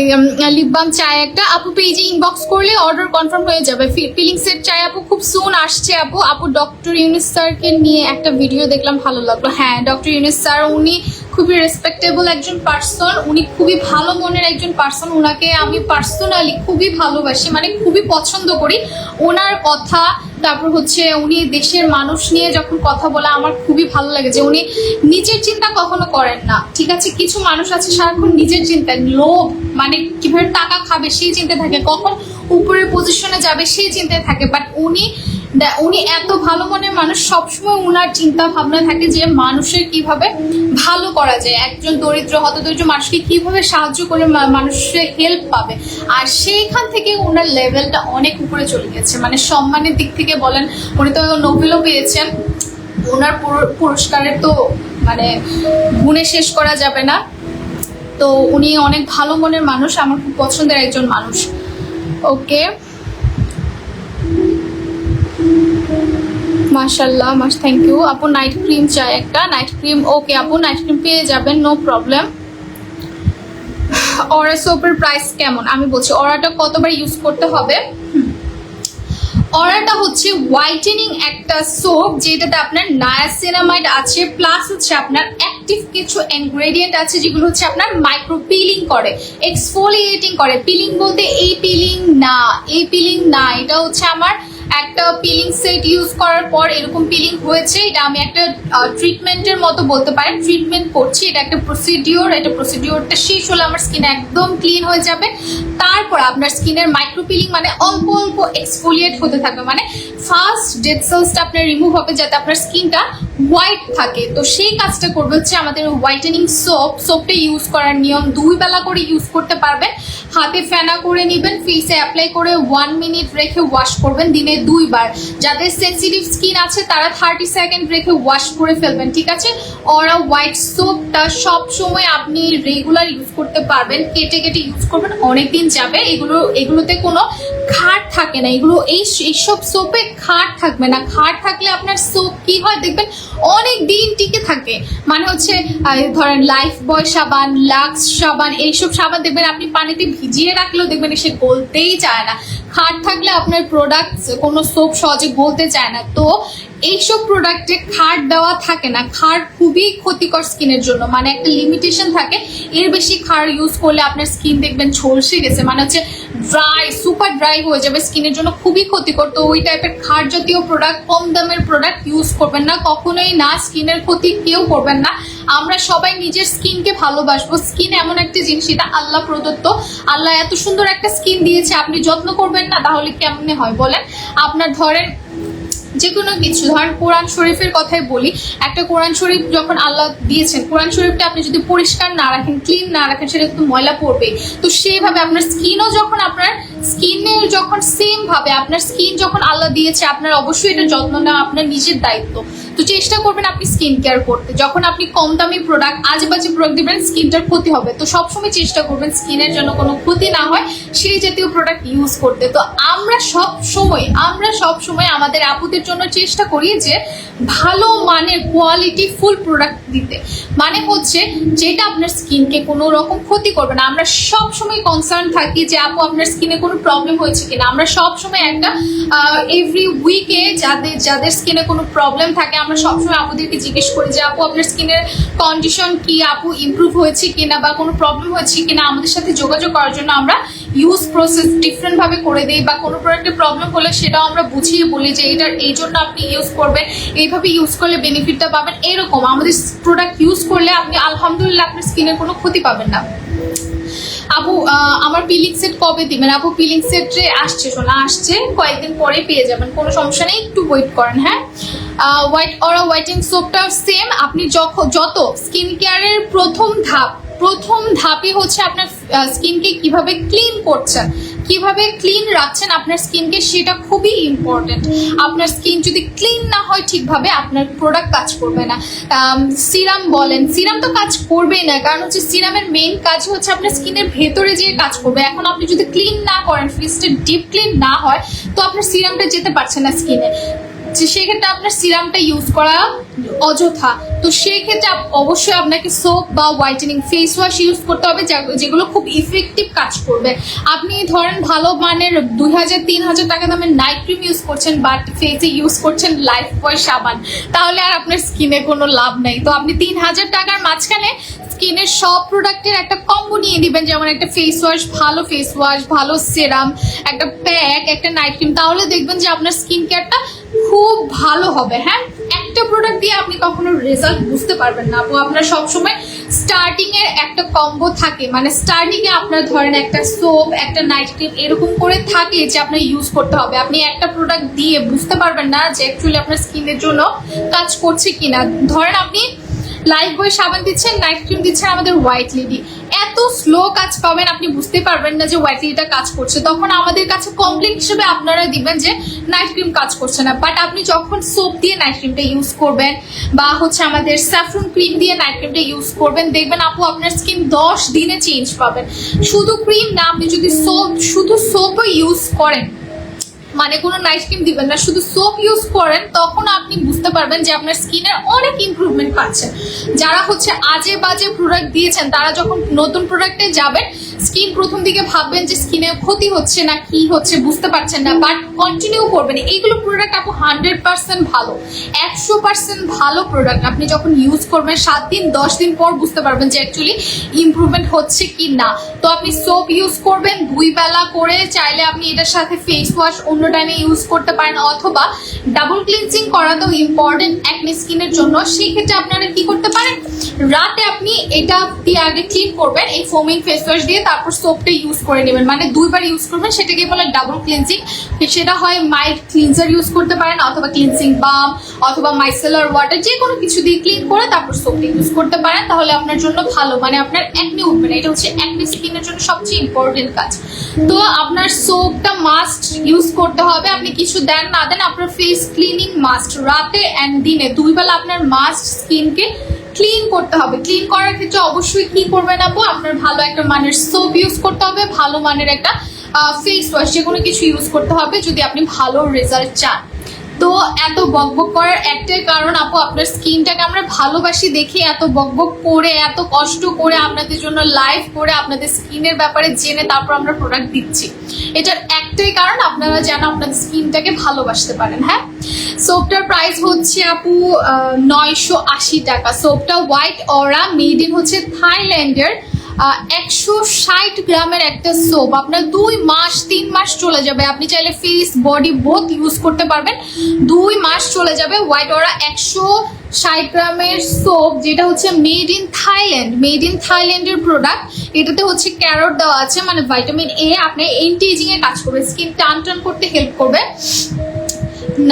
লিপ বাম চাই একটা আপু, পেজে ইনবক্স করলে অর্ডার কনফার্ম হয়ে যাবে। পিলিং সেট চাই আপু, খুব সুন আসছে আপু। ডক্টর ইউনুস স্যারকে নিয়ে একটা ভিডিও দেখলাম, ভালো লাগলো। হ্যাঁ, ডক্টর ইউনুস স্যার উনি খুবই রেসপেক্টেবল একজন পার্সন, উনি খুবই ভালো মনের একজন পার্সন। ওনাকে আমি পার্সোনালি খুবই ভালোবাসি, মানে খুবই পছন্দ করি ওনার কথা। তারপর হচ্ছে উনি দেশের মানুষ নিয়ে যখন কথা বলে আমার খুবই ভালো লাগে, যে উনি নিজের চিন্তা কখনো করেন না, ঠিক আছে? কিছু মানুষ আছে সারাক্ষণ নিজের চিন্তা, লোভ, মানে কিভাবে টাকা খাবে সেই চিন্তা থাকে, কখন উপরের পজিশনে যাবে সেই চিন্তায় থাকে। বাট উনি এত ভালো মনের মানুষ, সবসময় উনার চিন্তা ভাবনা থাকে যে মানুষের কিভাবে ভালো করা যায়, একজন হতদরিদ্র মানুষকে কিভাবে সাহায্য করে মানুষের হেল্প পাবে। আর সেইখান থেকে ওনার লেভেলটা অনেক উপরে চলে গেছে, মানে সম্মানের দিক থেকে বলেন, উনি তো নোবেলও পেয়েছেন, ওনার পুরস্কারের তো মানে গুণে শেষ করা যাবে না। তো উনি অনেক ভালো মনের মানুষ, আমার খুব পছন্দের একজন মানুষ। ওকে, মাশাআল্লাহ থ্যাংক ইউ আপু। নাইট ক্রিম চাই একটা, নাইট ক্রিম, ওকে আপু নাইট ক্রিম পেয়ে যাবেন, নো প্রবলেম। অরা সোপের প্রাইস কেমন আমি বলছি, অরাটা কতবার ইউজ করতে হবে। অরাটা হচ্ছে হোয়াইটেনিং একটা সোপ, যেটাতে আপনার নায়াসিনামাইড আছে, প্লাস হচ্ছে আপনার অ্যাক্টিভ কিছু ইনগ্রেডিয়েন্ট আছে যেগুলো হচ্ছে আপনার মাইক্রো পিলিং করে, এক্সফোলিয়েটিং করে। পিলিং বলতে এই পিলিং না, এটা হচ্ছে আমার একটা পিলিং সেট ইউজ করার পর এরকম পিলিং হয়েছে, এটা আমি একটা ট্রিটমেন্টের মতো বলতে পারেন, ট্রিটমেন্ট করছি, এটা একটা প্রসিডিওর। এটা প্রসিডিওরটা শেষ হলে আমার স্কিন একদম ক্লিন হয়ে যাবে। তারপর আপনার স্কিনের মাইক্রো পিলিং মানে অল্প এক্সফোলিয়েট হতে থাকবে, মানে ফার্স্ট ডেড সেলসটা আপনার রিমুভ হবে যাতে আপনার স্কিনটা হোয়াইট থাকে। তো সেই কাজটা করবে হচ্ছে আমাদের হোয়াইটেনিং সোপটা ইউজ করার নিয়ম, 2 বেলা করে ইউজ করতে পারবেন। হাতে ফেনা করে নেবেন, ফেসে অ্যাপ্লাই করে 1 মিনিট রেখে ওয়াশ করবেন দিনে 2 বার। যাদের সেনসিটিভ স্কিন আছে তারা 30 সেকেন্ড রেখে ওয়াশ করে ফেলবেন, ঠিক আছে। অরা হোয়াইট সোপটা সব সময় আপনি রেগুলার ইউজ করতে পারবেন, কেটে কেটে ইউজ করবেন, অনেকদিন যাবে। এগুলোতে কোনো খাট থাকে না, এইসব সোপে খাট থাকবে না। খাট থাকলে আপনার সোপ কি হয় দেখবেন অনেক দিন টিকে থাকে। মানে হচ্ছে ধরেন লাইফ বয় সাবান, লাক্স সাবান, এইসব সাবান দেখবেন আপনি পানিতে ভিজিয়ে রাখলেও দেখবেন সে গলতেই চায় না। খাট থাকলে আপনার প্রোডাক্ট কোনো সোপ সহজে গলতে চায় না। তো এইসব প্রোডাক্টে খাট দেওয়া থাকে না। খাট খুবই ক্ষতিকর স্কিনের জন্য, মানে একটা লিমিটেশন থাকে। এর বেশি খাট ইউজ করলে আপনার স্কিন দেখবেন ঝলসে গেছে, মানে হচ্ছে ড্রাই, সুপার ড্রাই হয়ে যাবে, স্কিনের জন্য খুবই ক্ষতিকর। তো ওই টাইপের খাট জাতীয় প্রোডাক্ট, কম দামের প্রোডাক্ট ইউজ করবেন না, কখনোই না। স্কিনের ক্ষতি কেউ করবেন না। আমরা সবাই নিজের স্কিনকে ভালোবাসবো। স্কিন এমন একটা জিনিস, এটা আল্লাহ প্রদত্ত। আল্লাহ এত সুন্দর একটা স্কিন দিয়েছে, আপনি যত্ন করবেন না তাহলে কেমনে হয় বলেন? আপনার ধরেন যে কোনো কিছু, ধরেন কোরআন শরীফের কথাই বলি, একটা কোরআন শরীফ যখন আল্লাহ দিয়েছেন, কোরআন শরীফটা আপনি যদি পরিষ্কার না রাখেন, ক্লিন না রাখেন, সেটা কিন্তু ময়লা পড়বে। তো সেইভাবে আপনার স্কিনও যখন আপনার স্কিনের যখন সেম ভাবে আপনার স্কিন যখন আল্লাহ দিয়েছে, আপনার অবশ্যই এটা যত্ন নেওয়া আপনার নিজের দায়িত্ব। তো চেষ্টা করবেন আপনি স্কিন কেয়ার করতে। যখন আপনি কম দামি প্রোডাক্ট, আজেবাজে প্রোডাক্ট দিবেন, স্কিনটার ক্ষতি হবে। তো সবসময় চেষ্টা করবেন স্কিনের জন্য কোনো ক্ষতি না হয় সেই জাতীয় প্রোডাক্ট ইউজ করতে। তো আমরা সব সময় আমাদের আপুদের জন্য চেষ্টা করি যে ভালো মানের কোয়ালিটি ফুল প্রোডাক্ট দিতে, মানে হচ্ছে যেটা আপনার স্কিনকে কোনো রকম ক্ষতি করবে না। আমরা সব সময় কনসার্ন থাকি যে আপু আপনার স্কিনে কোনো প্রবলেম হয়েছে কিনা। আমরা সব সময় একটা এভরি উইকে যাদের স্কিনে কোনো প্রবলেম থাকে, আমরা সবসময় আপুদেরকে জিজ্ঞেস করি যে আপু আপনার স্কিনের কন্ডিশন কি, আপু ইমপ্রুভ হয়েছে কিনা বা কোনো প্রবলেম হয়েছে কিনা। আমাদের সাথে যোগাযোগ করার জন্য আমরা ইউজ প্রসেস ডিফারেন্ট ভাবে করে দিই, বা কোনো প্রোডাক্টের প্রবলেম হলে সেটাও আমরা বুঝিয়ে বলি যে এটার এই জন্য আপনি ইউজ করবেন, এইভাবে ইউজ করলে বেনিফিটটা পাবেন। এরকম আমাদের প্রোডাক্ট ইউজ করলে আপনি আলহামদুলিল্লাহ আপনার স্কিনের কোনো ক্ষতি পাবেন না। আপু আমার পিলিং সেট কবে দিবেন? আপু পিলিং সেট আসছে, শোনা আসছে, কয়েকদিন পরে পেয়ে যাবেন, কোনো সমস্যা নেই, একটু ওয়েট করেন। হ্যাঁ, হোয়াইটিং সোপটা সেম। আপনি যত স্কিন কেয়ারের প্রথম ধাপই হচ্ছে আপনার স্কিনকে কিভাবে ক্লিন করছেন, কিভাবে ক্লিন রাখছেন আপনার স্কিনকে, সেটা খুবই ইম্পর্টেন্ট। আপনার স্কিন যদি ক্লিন না হয় ঠিকভাবে, আপনার প্রোডাক্ট কাজ করবে না। সিরাম বলেন, সিরাম তো কাজ করবেই না, কারণ হচ্ছে সিরামের মেইন কাজ হচ্ছে আপনার স্কিনের ভেতরে যেয়ে কাজ করবে। এখন আপনি যদি ক্লিন না করেন, ফেসটা ডিপ ক্লিন না হয়, তো আপনার সিরামটা যেতে পারছে না স্কিনে, সেক্ষেত্রে আপনার সিরামটা ইউজ করা অযথা। তো সেক্ষেত্রে অবশ্যই আপনাকে সোপ বা হোয়াইটেনিং ফেস ওয়াশ ইউজ করতে হবে, যেগুলো খুব ইফেক্টিভ কাজ করবে। আপনি ধরেন ভালো মানের 2000-3000 টাকা দামের নাইট ক্রিম ইউজ করছেন, বাট ফেসে ইউজ করছেন লাইফ বয় সাবান, তাহলে আর আপনার স্কিনে কোনো লাভ নেই। তো আপনি 3000 টাকার মাঝখানে স্কিনের সব প্রোডাক্টের একটা কম্বো নিয়ে নেবেন, যেমন একটা ফেস ওয়াশ, ভালো সেরাম, একটা প্যাক, একটা নাইট ক্রিম, তাহলে দেখবেন যে আপনার স্কিন কেয়ারটা খুব ভালো হবে। হ্যাঁ, একটা প্রোডাক্ট দিয়ে আপনি কখনো রেজাল্ট বুঝতে পারবেন না। আপু আপনার সবসময় স্টার্টিং এর একটা কম্বো থাকে, মানে স্টার্টিং এ আপনার ধরেন একটা সোপ, একটা নাইট ক্রিম এরকম করে থাকে যে আপনার ইউজ করতে হবে। আপনি একটা প্রোডাক্ট দিয়ে বুঝতে পারবেন না যে অ্যাকচুয়ালি আপনার স্কিনের জন্য কাজ করছে কিনা। ধরেন আপনি লাইফ বয় সাবান দিচ্ছেন, নাইট ক্রিম দিচ্ছেন আমাদের হোয়াইট লেডি, এত স্লো কাজ পাবেন, আপনি বুঝতে পারবেন না যে হোয়াইট লেডিটা কাজ করছে। তখন আমাদের কাছে কমপ্লেন হিসেবে আপনারা দিবেন যে নাইট ক্রিম কাজ করছে না। বাট আপনি যখন সোপ দিয়ে নাইট ক্রিমটা ইউজ করবেন, বা হচ্ছে আমাদের স্যাফরন ক্রিম দিয়ে নাইট ক্রিমটা ইউজ করবেন, দেখবেন আপু আপনার স্কিন 10 দিনে চেঞ্জ পাবেন। শুধু ক্রিম না, আপনি যদি শুধু সোপও ইউজ করেন, মানে কোনো নাইট ক্রিম দিবেন না, শুধু সোপ ইউজ করেন, তখন আপনি বুঝতে পারবেন যে আপনার স্কিনের অনেক ইমপ্রুভমেন্ট পাচ্ছেন। যারা হচ্ছে আজে বাজে প্রোডাক্ট দিয়েছেন, তারা যখন নতুন প্রোডাক্টে যাবেন, স্কিন প্রথম দিকে ভাববেন যে স্কিনে ক্ষতি হচ্ছে না কি হচ্ছে বুঝতে পারছেন না, বাট কন্টিনিউ করবেন। এইগুলো প্রোডাক্ট আপু 100% ভালো, 100% ভালো প্রোডাক্ট। আপনি যখন ইউজ করবেন 7 দিন 10 দিন পর বুঝতে পারবেন যে অ্যাকচুয়ালি ইমপ্রুভমেন্ট হচ্ছে কি না। তো আপনি সোপ ইউজ করবেন 2 বেলা করে, চাইলে আপনি এটার সাথে ফেস ওয়াশ অন্য টাইমে ইউজ করতে পারেন, অথবা ডাবল ক্লিনজিং করা তো ইম্পর্টেন্ট অ্যাকনে স্কিনের জন্য। সেই ক্ষেত্রে আপনারা কি করতে পারেন, রাতে আপনি এটা দিয়ে আগে ক্লিন করবেন এই ফোমিং ফেস ওয়াশ দিয়ে, তারপর সোপটা ইউজ করে নেবেন, মানে 2বার ইউজ করবেন, সেটাকে বলে ডাবল ক্লিনজিং। সেটা হয় মাইল্ড ক্লিনজার ইউজ করতে পারেন, অথবা ক্লিনজিং বাম, অথবা মাইসেলার ওয়াটার, যে কোনো কিছু দিয়ে ক্লিন করে তারপর সোপটা ইউজ করতে পারেন, তাহলে আপনার জন্য ভালো, মানে আপনার অ্যাকনে উঠবে না। এটা হচ্ছে অ্যাকনে স্কিনের জন্য সবচেয়ে ইম্পর্টেন্ট কাজ। তো আপনার সোপটা মাস্ট ইউজ করতে হবে, আপনি কিছু দেন না দেন, আপনার ফেস ক্লিনিং মাস্ট, রাতে অ্যান্ড দিনে 2 বেলা আপনার মাস্ট স্কিনকে ক্লিন করতে হবে। ক্লিন করার ক্ষেত্রে অবশ্যই কি করবেন আপু, আপনার ভালো একটা মানের সোপ ইউজ করতে হবে, ভালো মানের একটা ফেস ওয়াশ, যে কোনো কিছু ইউজ করতে হবে যদি আপনি ভালো রেজাল্ট চান। তো এত বকবক করার একটাই কারণ আপু, আপনার স্কিনটাকে আমরা ভালোবাসি দেখে এত বকবক করে, এত কষ্ট করে আপনাদের জন্য লাইভ করে, আপনাদের স্কিনের ব্যাপারে জেনে তারপর আমরা প্রোডাক্ট দিচ্ছি। এটার একটাই কারণ আপনারা যেন আপনাদের স্কিনটাকে ভালোবাসতে পারেন। হ্যাঁ, সোপটার প্রাইস হচ্ছে আপু 980 টাকা। সোপটা হোয়াইট অরা, মেড ইন হচ্ছে থাইল্যান্ডের, 160 গ্রামের একটা সোপ, আপনার 2 মাস 3 মাস চলে যাবে। আপনি চাইলে ফেস বডি বোথ ইউজ করতে পারবেন, 2 মাস চলে যাবে। হোয়াইট অরা 160 গ্রামের সোপ, যেটা হচ্ছে made in Thailand, made in থাইল্যান্ডের প্রোডাক্ট। এটাতে হচ্ছে ক্যারট দেওয়া আছে, মানে ভিটামিন এ, আপনি এন্টি এজিং এ কাজ করবে, স্কিন টান টান করতে হেল্প করবে।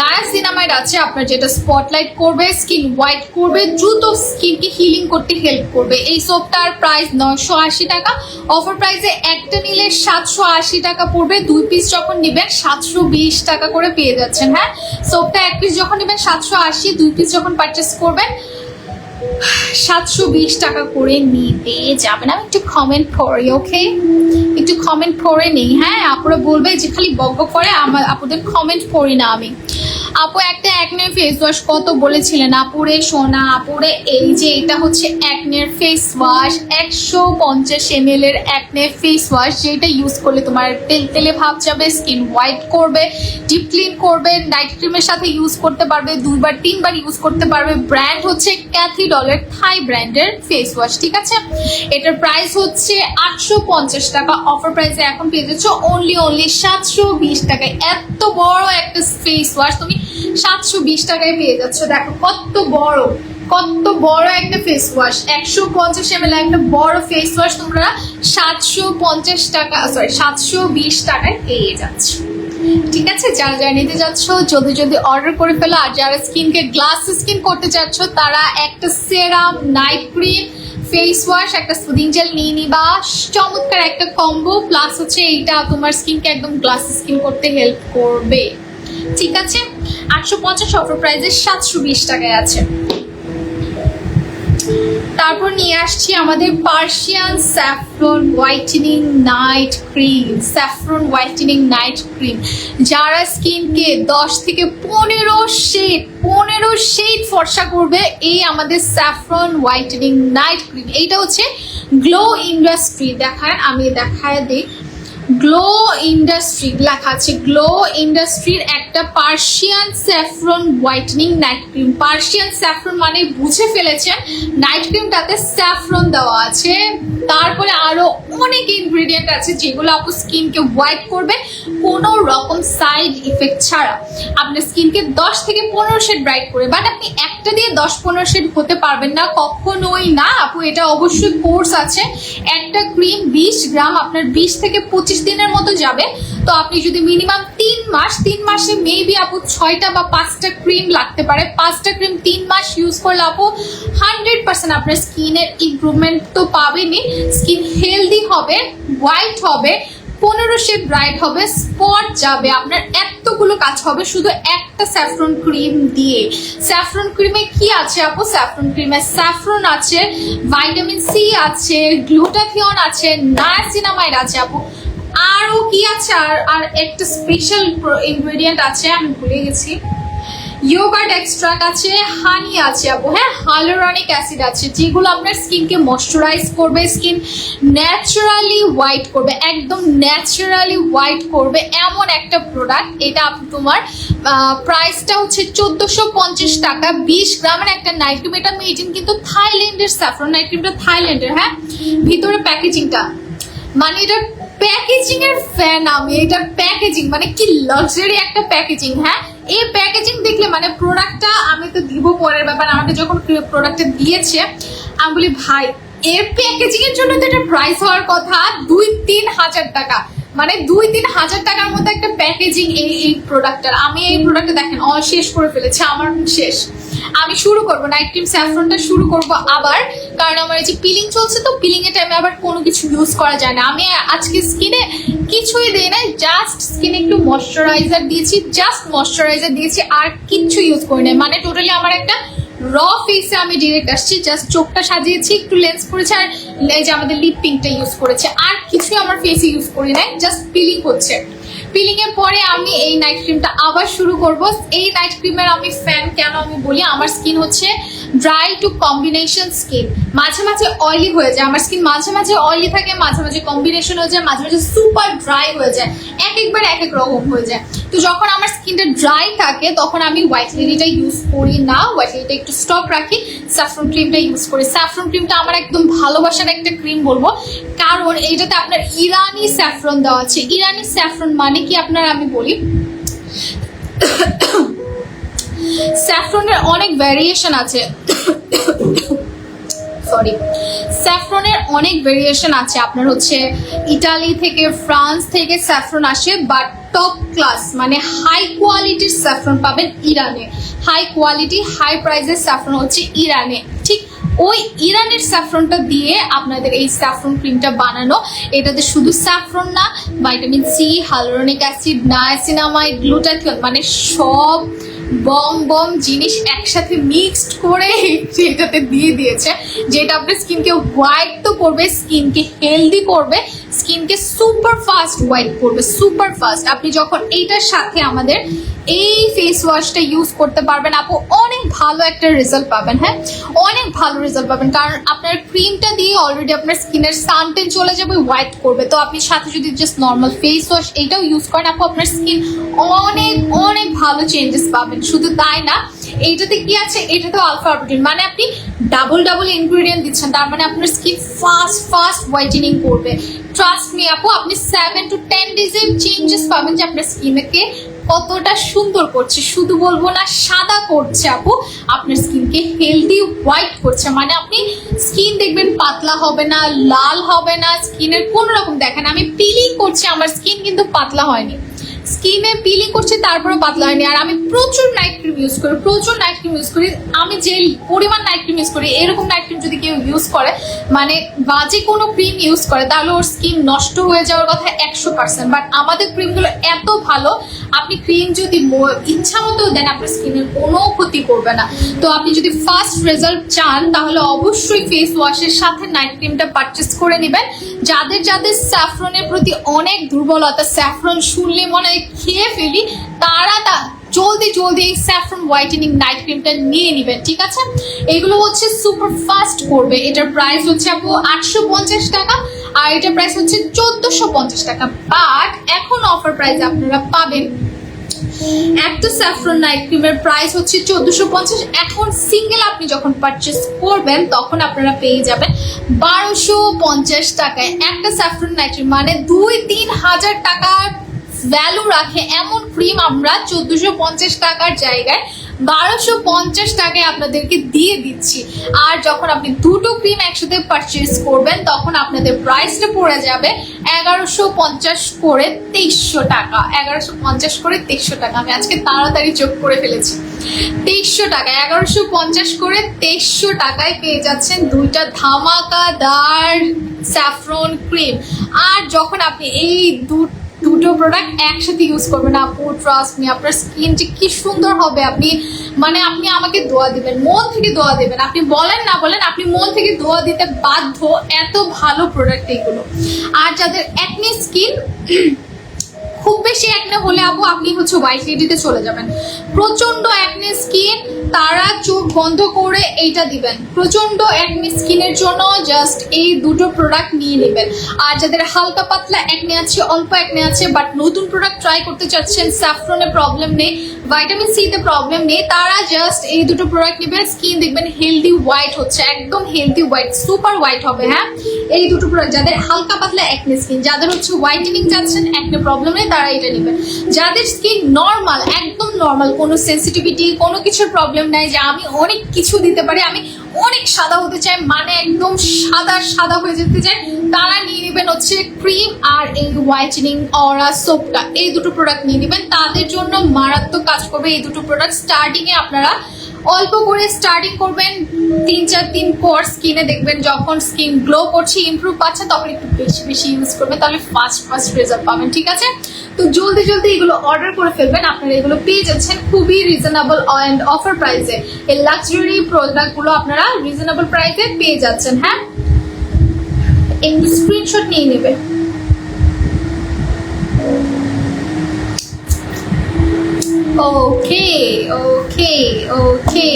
নায়াসিনামাইড আছে আপনার, যেটা স্পটলাইট করবে, স্কিন হোয়াইট করবে, দ্রুত স্কিনকে হিলিং করতে হেল্প করবে। এই সোপটার প্রাইস 980 টাকা। অফার প্রাইসে একটা নিলে 780 টাকা পড়বে, 2 পিস যখন নেবেন 720 টাকা করে পেয়ে যাচ্ছেন। হ্যাঁ, সোপটা 1 পিস যখন নেবেন 780, 2 পিস যখন পারচেস করবেন 720 টাকা করে নিতে যাবেন। আমি একটু কমেন্ট পড়ি, ওকে, একটু কমেন্ট পড়ে নেই। হ্যাঁ, আপুরা বলবে যে খালি বকবক করে, আমার আপুদের কমেন্ট পড়ি না আমি। আপু একটা অ্যাকনের ফেস ওয়াশ কত বলেছিলেন? আপুরে সোনা, আপুরে এই যে এটা হচ্ছে অ্যাকনের ফেস ওয়াশ, 150 ml এর অ্যাকনে ফেস ওয়াশ, যেটা ইউজ করলে তোমার তেলে ভাব যাবে, স্কিন হোয়াইট করবে, ডিপ ক্লিন করবে, নাইট ক্রিমের সাথে ইউজ করতে পারবে, 2বার 3বার ইউজ করতে পারবে। ব্র্যান্ড হচ্ছে ক্যাথিডলের, থাই ব্র্যান্ডের ফেস ওয়াশ, ঠিক আছে। এটার প্রাইস হচ্ছে 850 টাকা। অফার প্রাইসে এখন পেয়ে যাচ্ছ অনলি 720 টাকায়। এত বড় একটা ফেস ওয়াশ তুমি 720 টাকায় পেয়ে যাচ্ছ। দেখো কত বড় একটা ফেস ওয়াশ, 150 ml একটা বড় ফেস ওয়াশ তোমরা 750 টাকা, সরি 720 টাকায় পেয়ে যাচ্ছ। ঠিক আছে, যারা যারা নিতে যাচ্ছ জলদি অর্ডার করে ফেলো। আর যারা স্কিনকে গ্লাস স্কিন করতে চাচ্ছ তারা একটা সেরাম, নাইট ক্রিম, ফেস ওয়াশ, একটা সুদিং জেল নিয়ে নিবা। চমৎকার একটা কম্বো, প্লাস হচ্ছে এইটা তোমার স্কিনকে একদম গ্লাস স্কিন করতে হেল্প করবে। ঠিক আছে, 850, অফার প্রাইসে 720 টাকায় আছে। তারপর নিয়ে আসছি আমাদের Persian saffron whitening night cream, saffron whitening night cream. যারা স্কিনকে 10 থেকে 15 শেড ফর্সা করবে, এই আমাদের স্যাফরন হোয়াইটেনিং নাইট ক্রিম। এইটা হচ্ছে গ্লো ইন্ডাস্ট্রি, দেখায় আমি দেখায় দিই, গ্লো ইন্ডাস্ট্রি লেখা আছে, গ্লো ইন্ডাস্ট্রির একটা Persian saffron whitening night cream. Persian saffron মানে বুঝে ফেলেছেন, নাইট ক্রিমটাতে স্যাফরন দেওয়া আছে, তারপরে আরো অনেক ইনগ্রেডিয়েন্ট আছে যেগুলো আপনার স্কিনকে হোয়াইট করবে কোনো রকম সাইড ইফেক্ট ছাড়া। আপনার স্কিনকে 10 থেকে 15 শেড ব্রাইট করে, বাট আপনি একটা দিয়ে 10-15 শেড হতে পারবেন না, কখনোই না আপু। এটা অবশ্যই কোর্স আছে। একটা ক্রিম 20 গ্রাম আপনার 20 থেকে 25 দিনের মতো যাবে। তো আপনি যদি মিনিমাম 3 মাসে মেবি আপু 6টা বা 5টা ক্রিম লাগতে পারে। 5টা ক্রিম 3 মাস ইউজ করলে আপু 100% আপনার স্কিনের ইমপ্রুভমেন্ট তো পাবেনই, স্কিন হেলদি হবে, হোয়াইট হবে, 15 শেড ব্রাইট হবে, স্পট যাবে, আপনার এতগুলো কাজ হবে শুধু একটা স্যাফরন ক্রিম দিয়ে। স্যাফরন ক্রিমে কি আছে আপু? স্যাফরন ক্রিমে স্যাফরন আছে, ভিটামিন সি আছে, গ্লুটাথিয়ন আছে, নায়াসিনামাইড আছে আপু, আরো কি আছে, আর একটা স্পেশাল ইনগ্রেডিয়েন্ট আছে আমি ভুলে গেছি, ইয়োগার্ট এক্সট্রাক্ট আছে, হানি আছে আপু, হ্যাঁ, হাইলুরনিক অ্যাসিড আছে, যেগুলো আপনার স্কিনকে ময়শ্চারাইজ করবে, স্কিন ন্যাচারালি হোয়াইট করবে, একদম ন্যাচারালি হোয়াইট করবে এমন একটা প্রোডাক্ট। এটা আপু তোমার প্রাইসটা হচ্ছে 1450 টাকা। 20 গ্রামের একটা নাইট ক্রিম, এটা মেড ইন কিন্তু থাইল্যান্ডের স্যাফরন নাইট ক্রিমটা থাইল্যান্ডের। হ্যাঁ, ভিতরে প্যাকেজিংটা, মানে এটা প্যাকেজিং এর ফ্যান আমি, এটা প্যাকেজিং মানে কি লাক্সারি একটা প্যাকেজিং। হ্যাঁ, এই প্যাকেজিং দেখলে মানে প্রোডাক্টটা আমি তো দিব পরের ব্যাপার, আমাকে যখন প্রোডাক্টটা দিয়েছে আমি বলি ভাই এর প্যাকেজিং এর জন্য তো এটা প্রাইস হওয়ার কথা 2-3 হাজার টাকা, মানে 2-3 হাজার টাকার মতো একটা প্যাকেজিং এই প্রোডাক্টটার। আমি এই প্রোডাক্টটা দেখেন অল শেষ করে ফেলেছি, আমার শেষ। আমি শুরু করবো নাইট ক্রিম স্যাফরনটা শুরু করব আবার, কারণ আমার এই যে পিলিং চলছে, তো পিলিং এর টাইমে আবার কোনো কিছু ইউজ করা যায় না। আমি আজকে স্কিনে কিছুই দিই না, জাস্ট স্কিনে একটু ময়শ্চারাইজার দিয়েছি, জাস্ট ময়শ্চারাইজার দিয়েছি, আর কিচ্ছু ইউজ করি নাই। মানে টোটালি আমার একটা র ফেসে আমি ডিরেক্ট আসছি, জাস্ট চোখটা সাজিয়েছি, একটু লেন্স করেছি, আর এই যে আমাদের লিপ পিঙ্কটা ইউজ করেছে, আর কিছুই আমার ফেসে ইউজ করি নাই, জাস্ট পিলিং হচ্ছে। পিলিং এর পরে আমি এই নাইট ক্রিমটা আবার শুরু করব। এই নাইট ক্রিমের আমি ফ্যান কেন আমি বলি, আমার স্কিন হচ্ছে ড্রাই টু কম্বিনেশন স্কিন, মাঝে মাঝে অয়েলি হয়ে যায় আমার স্কিন, মাঝে মাঝে অয়েলি থাকে, মাঝে মাঝে কম্বিনেশন হয়ে যায়, মাঝে মাঝে সুপার ড্রাই হয়ে যায়, একবার এক এক রকম হয়ে যায়। তো যখন আমার স্কিনটা ড্রাই থাকে তখন আমি হোয়াইট লিলিটা ইউজ করি না, হোয়াইট লিলিটা একটু স্টপ রাখি, স্যাফরন ক্রিমটা ইউজ করি। স্যাফরন ক্রিমটা আমার একদম ভালোবাসার একটা ক্রিম বলবো, কারণ এইটাতে আপনার ইরানি স্যাফরন দেওয়া আছে। ইরানি স্যাফরন মানে কি আপনার আমি বলি, স্যাফরনের অনেক ভ্যারিয়েশন আছে, সরি, স্যাফরনের অনেক ভেরিয়েশন আছে। আপনার হচ্ছে ইটালি থেকে, ফ্রান্স থেকে স্যাফরন আসে, বাট টপ ক্লাস মানে হাই কোয়ালিটির স্যাফরন পাবেন ইরানে। হাই কোয়ালিটি হাই প্রাইসের স্যাফরন হচ্ছে ইরানে, ঠিক ওই ইরানের স্যাফরনটা দিয়ে আপনাদের এই স্যাফরন ক্রিমটা বানানো। এটাতে শুধু স্যাফরন না, vitamin C, hyaluronic acid, niacinamide, glutathione, মানে সব বম জিনিস একসাথে মিক্সড করে এটাতে দিয়ে দিয়েছে, যেটা আপনার স্কিনকে হোয়াইট তো করবে, স্কিনকে হেলদি করবে, স্কিনকে সুপার ফাস্ট হোয়াইট করবে, সুপার ফাস্ট। আপনি যখন এইটার সাথে আমাদের এই ফেস ওয়াশটা ইউজ করতে পারবেন আপু, অনেক ভালো একটা রেজাল্ট পাবেন। হ্যাঁ, অনেক ভালো রেজাল্ট পাবেন, কারণ আপনার ক্রিমটা দিয়ে অলরেডি আপনার স্কিনের সানটেন চলে যাবে, হোয়াইট করবে। তো আপনি সাথে যদি জাস্ট নর্মাল ফেস ওয়াশ এইটাও ইউজ করেন আপু, আপনার স্কিন অনেক অনেক ভালো চেঞ্জেস পাবেন। শুধু তাই না, এইটাতে কি আছে, এটাতেও আলফা প্রোটিন, মানে আপনি ডাবল ইনগ্রিডিয়েন্ট দিচ্ছেন, তার মানে আপনার স্কিন ফাস্ট হোয়াইটেনিং করবে। ট্রাস্ট মি আপু, আপনি 7 to 10 ডেজে চেঞ্জেস পাবেন যে আপনার স্কিনকে কতটা সুন্দর করছে, শুধু বলবো না সাদা করছে আপু, আপনার স্কিনকে হেলদি হোয়াইট করছে। মানে আপনি স্কিন দেখবেন পাতলা হবে না, লাল হবে না, স্কিনের কোনো রকম, দেখেন আমি পিলিং করছি, আমার স্কিন কিন্তু পাতলা হয়নি, স্কিনে পিলিং করছে তারপরে পাতলা হয়নি। আর আমি প্রচুর নাইট ক্রিম ইউজ করি, আমি যে পরিমাণ নাইট ক্রিম ইউজ করি, এরকম নাইট ক্রিম যদি কেউ ইউজ করে, মানে বাজে কোনো ক্রিম ইউজ করে, তাহলে ওর স্কিন নষ্ট হয়ে যাওয়ার কথা 100%। বাট আমাদের ক্রিমগুলো এত ভালো, আপনি ক্রিম যদি ইচ্ছা মতো দেন আপনার স্কিনের কোনো ক্ষতি করবে না। তো আপনি যদি ফাস্ট রেজাল্ট চান তাহলে অবশ্যই ফেস ওয়াশের সাথে নাইট ক্রিমটা পারচেস করে নেবেন। যাদের স্যাফরনের প্রতি অনেক দুর্বলতা, স্যাফরন শুনলে মনে হয় খেয়ে ফেলি, তারা জলদি এই স্যাফরন হোয়াইটেনিং নাইট ক্রিমটা নিয়ে নেবেন, ঠিক আছে? এগুলো হচ্ছে সুপার ফাস্ট করবে। এটার প্রাইস হচ্ছে আপু 850 টাকা, আর এটার প্রাইস হচ্ছে 1450 টাকা। বাট এখন অফার প্রাইস আপনারা পাবেন, একটা স্যাফরন নাইট ক্রিমের প্রাইস হচ্ছে 1450। এখন সিঙ্গেল আপনি যখন পারচেস করবেন তখন আপনারা পেয়ে যাবেন 1250 টাকায় একটা স্যাফরন নাইট ক্রিম, মানে 2-3 হাজার টাকার ভ্যালু রাখে এমন ক্রিম আমরা 1450 টাকার জায়গায় 1250 টাকায় আপনাদেরকে দিয়ে দিচ্ছি। আর যখন আপনি দুটো ক্রিম একসাথে পারচেস করবেন তখন আপনাদের প্রাইসটা পড়ে যাবে 1150 করে 2300 টাকা। 1150 করে 2300 টাকা, আমি আজকে তাড়াতাড়ি যোগ করে ফেলেছি। 2300 টাকা, 1150 করে 2300 টাকায় পেয়ে যাচ্ছেন দুইটা ধামাকাদার স্যাফরন ক্রিম। আর যখন আপনি এই দুটো প্রোডাক্ট একসাথে ইউজ করবেন আপু, ট্রাস্ট মি, আপনার স্কিন যে কি সুন্দর হবে। আপনি আমাকে দোয়া দিবেন, মন থেকে দোয়া দেবেন, আপনি বলেন না বলেন, আপনি মন থেকে দোয়া দিতে বাধ্য, এত ভালো প্রোডাক্ট এগুলো। আর যাদের অ্যাকনে স্কিন, খুব বেশি অ্যাকনে হলে আপু আপনি হচ্ছে হোয়াইট লেডিতে চলে যাবেন। প্রচন্ড অ্যাকনে স্কিন, তারা চোখ বন্ধ করে এইটা দিবেন। প্রচন্ড অ্যাকনে স্কিনের জন্য জাস্ট এই দুটো প্রোডাক্ট নিয়ে নেবেন। আর যাদের হালকা পাতলা অ্যাকনে আছে, অল্প অ্যাকনে আছে, বাট নতুন প্রোডাক্ট ট্রাই করতে চাচ্ছেন, স্যাফরনে প্রবলেম নেই, ভাইটামিন সি তে প্রবলেম নেই, তারা জাস্ট এই দুটো প্রোডাক্ট নেবেন। স্কিন দেখবেন হেলদি হোয়াইট হচ্ছে, একদম হেলদি হোয়াইট, সুপার হোয়াইট হবে। হ্যাঁ, এই দুটো প্রোডাক্ট যাদের হালকা পাতলা অ্যাকনে স্কিন, যাদের হচ্ছে হোয়াইটেনিং চাচ্ছেন, অ্যাকনে প্রবলেম নেই, তারা এটা নেবেন। যাদের স্কিন নর্মাল, একদম নর্মাল, কোনো সেন্সিটিভিটি কোনো কিছুর প্রবলেম নাই যে আমি অনেক কিছু দিতে পারি, আমি অনেক সাদা হতে চাই, মানে একদম সাদা সাদা হয়ে যেতে চাই, তারা নিয়ে নেবেন হচ্ছে ক্রিম আর এই হোয়াইটেনিং অরা সোপটা, এই দুটো প্রোডাক্ট নিয়ে নেবেন। তাদের জন্য মারাত্মক কাজ করবে এই দুটো প্রোডাক্ট। স্টার্টিং এ আপনারা অল্প করে স্টার্টিং করবেন, 3-4 দিন পর স্কিনে দেখবেন যখন স্কিন গ্লো করছে, ইমপ্রুভ পাচ্ছে, তখন একটু বেশি বেশি ইউজ করবেন, তাহলে ফাস্ট রেজাল্ট পাবেন। ঠিক আছে, তো জলদি জলদি এগুলো অর্ডার করে ফেলবেন। আপনারা এগুলো পেয়ে যাচ্ছেন খুবই রিজনেবল অ্যান্ড অফার প্রাইসে। এই লাক্সারি প্রোডাক্টগুলো আপনারা রিজনেবল প্রাইসে পেয়ে যাচ্ছেন। হ্যাঁ, এই স্ক্রিনশট নিয়ে নেবে। ওকে ওকে ওকে,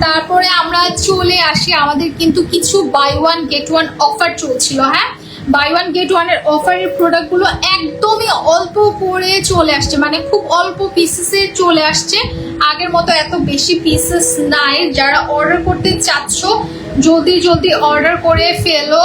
তারপরে আমরা চলে আসি, আমাদের কিন্তু কিছু buy one get one offer চলছিল। হ্যাঁ, বাই ওয়ান গেট ওয়ানের অফারের প্রোডাক্টগুলো একদমই অল্প করে চলে আসছে, মানে খুব অল্প পিসেসে চলে আসছে, আগের মতো এত বেশি পিসেস নাই। যারা অর্ডার করতে চাচ্ছ জলদি জলদি অর্ডার করে ফেলো।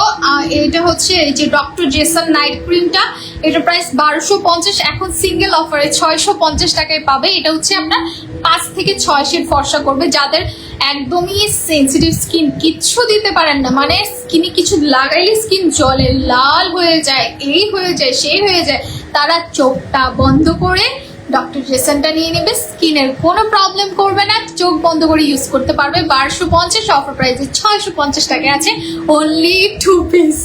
এটা হচ্ছে এই যে ডক্টর জেসন নাইট ক্রিমটা, এটা প্রাইস 1250, এখন সিঙ্গেল অফারে 650 টাকায় পাবে। এটা হচ্ছে আপনার 5 থেকে 6 শেড ফর্সা করবে। যাদের একদমই সেন্সিটিভ স্কিন, কিচ্ছু দিতে পারেন না, মানে স্কিনে কিছু লাগাইলে স্কিন জ্বলে, লাল হয়ে যায়, এই হয়ে যায়, সেই হয়ে যায়, তারা চোখটা বন্ধ করে ডক্টর জেসনটা নিয়ে নেবে, স্কিনের কোনো প্রবলেম করবে না, চোখ বন্ধ করে ইউজ করতে পারবে। 1250, অফার প্রাইসে 650 টাকা আছে। অনলি 2 পিস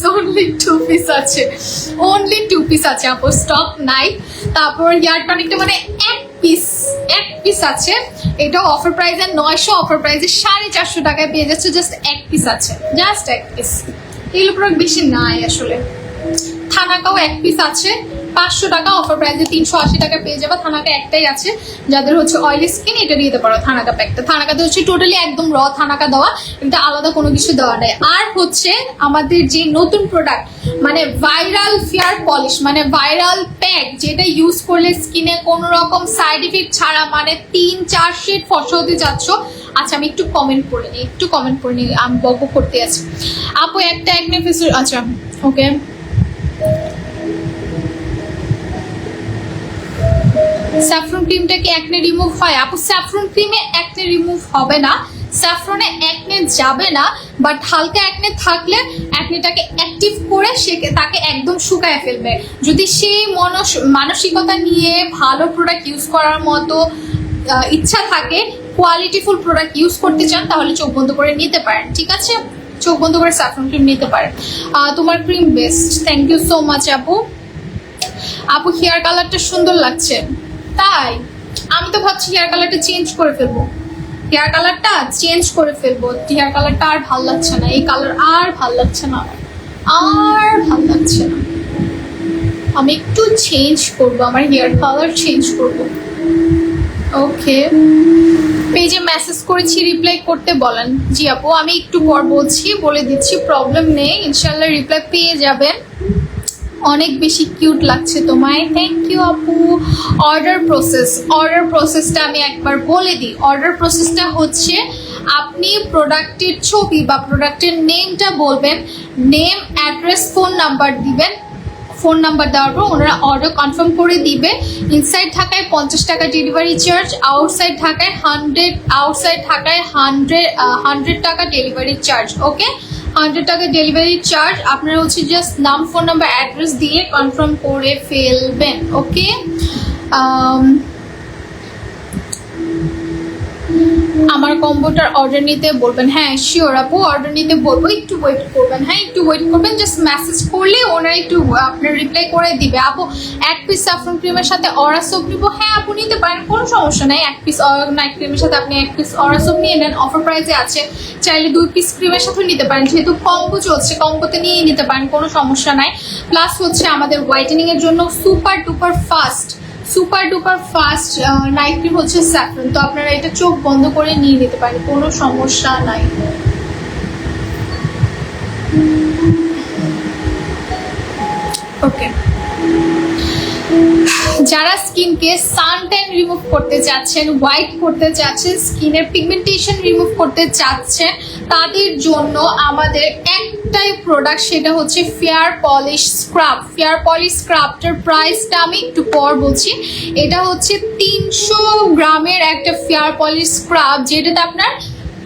আছে, অনলি 2 পিস আছে আপু, স্টক নাই। তারপর হেয়ার টনিকটা মানে এক পিস আছে, এটা অফার প্রাইসে 900, অফার প্রাইসে 450 টাকায় পেয়ে যাচ্ছে। জাস্ট এক পিস আছে, জাস্ট এক পিস, এগুলো প্রোডাক্ট বেশি নাই আসলে। থানাকাও এক পিস আছে, 500 টাকা, অফার প্রাইসে 380 টাকা পেয়ে যাবে। থানাকা একটাই আছে, যাদের হচ্ছে অয়েলি স্কিন এটা নিতে পারো থানাকা প্যাকটা। থানাকাতে হচ্ছে টোটালি একদম র থানাকা দেওয়া, এটা আলাদা কোনো কিছু দেওয়া নেই। আর হচ্ছে আমাদের যে নতুন প্রোডাক্ট, মানে ভাইরাল ফেয়ার পলিশ, মানে ভাইরাল প্যাক, যেটা ইউজ করলে স্কিনে কোনো রকম সাইড ইফেক্ট ছাড়া মানে 3-4 শেড ফর্সা হতে যাচ্ছ। আচ্ছা, আমি একটু কমেন্ট করে নিই, আমি বক করতে আছি। আপু একটা একনে ফেসের, আচ্ছা ওকে। স্যাফরন ক্রিমটা কি একনে রিমুভ হয়? আপু স্যাফরন ক্রিমে একনে রিমুভ হবে না, স্যাফরনে একনে যাবে না, বাট হালকা একনে থাকলে একনেটাকে অ্যাক্টিভ করে তাকে একদম শুকায় ফেলবে। যদি সেই মানসিকতা নিয়ে ভালো প্রোডাক্ট ইউজ করার মতো ইচ্ছা থাকে, কোয়ালিটিফুল প্রোডাক্ট ইউজ করতে চান, তাহলে চোখ বন্ধ করে নিতে পারেন। ঠিক আছে, চোখ বন্ধ করে স্যাফরন ক্রিম নিতে পারেন। তোমার cream best, thank you so much আপু। আপু হেয়ার কালারটা সুন্দর লাগছে, তাই আমি তো ভাবছি হেয়ার কালারটা চেঞ্জ করে ফেলবো, হেয়ার কালারটা আর ভাল লাগছে না, এই কালার আর ভাল লাগছে না, আমি একটু চেঞ্জ করবো, আমার হেয়ার কালার চেঞ্জ করবো। ওকে, পেজে মেসেজ করেছি, রিপ্লাই করতে বলেন। জি আপু, আমি একটু পর বলে দিচ্ছি, প্রবলেম নেই, ইনশাল্লাহ রিপ্লাই পেয়ে যাবেন। অনেক বেশি কিউট লাগছে তোমায়, থ্যাংক ইউ আপু। অর্ডার প্রসেসটা আমি একবার বলে দিই। অর্ডার প্রসেসটা হচ্ছে, আপনি প্রোডাক্টের ছবি বা প্রোডাক্টের নেমটা বলবেন, নেম, অ্যাড্রেস, ফোন নাম্বার দিবেন। ফোন নাম্বার দেওয়ার পর ওনারা অর্ডার কনফার্ম করে দিবে। ইনসাইড ঢাকায় 50 টাকা ডেলিভারি চার্জ, আউটসাইড ঢাকায় 100 টাকা ডেলিভারি চার্জ। ওকে, 100 টাকা ডেলিভারি চার্জ। আপনারা হচ্ছে জাস্ট নাম, ফোন নাম্বার, অ্যাড্রেস দিয়ে কনফার্ম করে ফেলবেন। ওকে, আমার কম্বোটার অর্ডার নিতে বলবেন। হ্যাঁ শিওর আপু, অর্ডার নিতে বলবো, একটু ওয়েট করবেন। হ্যাঁ একটু ওয়েট করবেন, জাস্ট মেসেজ করলে ওনারা একটু আপনার রিপ্লাই করে দিবে। আপু এক পিস স্যাফরন ক্রিমের সাথে অরা সোপ নিবো, হ্যাঁ আপু নিতে পারেন, কোনো সমস্যা নাই। এক পিস নাইট ক্রিমের সাথে আপনি এক পিস অরা সোপ নিয়ে নেন, অফার প্রাইসে আছে। চাইলে 2 পিস ক্রিমের সাথেও নিতে পারেন, যেহেতু কম্বো চলছে, কম্বোতে নিয়ে নিতে পারেন, কোনো সমস্যা নাই। প্লাস হচ্ছে আমাদের হোয়াইটেনিং এর জন্য super duper fast night cream হচ্ছে স্যাফরন, তো আপনারা এটা চোখ বন্ধ করে নিয়ে নিতে পারেন, কোনো সমস্যা নাই। ওকে, যারা স্কিনকে সানট্যান রিমুভ করতে চাচ্ছেন, হোয়াইট করতে চাচ্ছেন, স্কিনের পিগমেন্টেশন রিমুভ করতে চাচ্ছেন, তাদের জন্য আমাদের একটাই প্রোডাক্ট, সেটা হচ্ছে fair polish scrub. Fair polish স্ক্রাবটার প্রাইসটা আমি একটু পর বলছি। এটা হচ্ছে 300 গ্রামের একটা ফেয়ার পলিশ স্ক্রাব, যেটাতে আপনার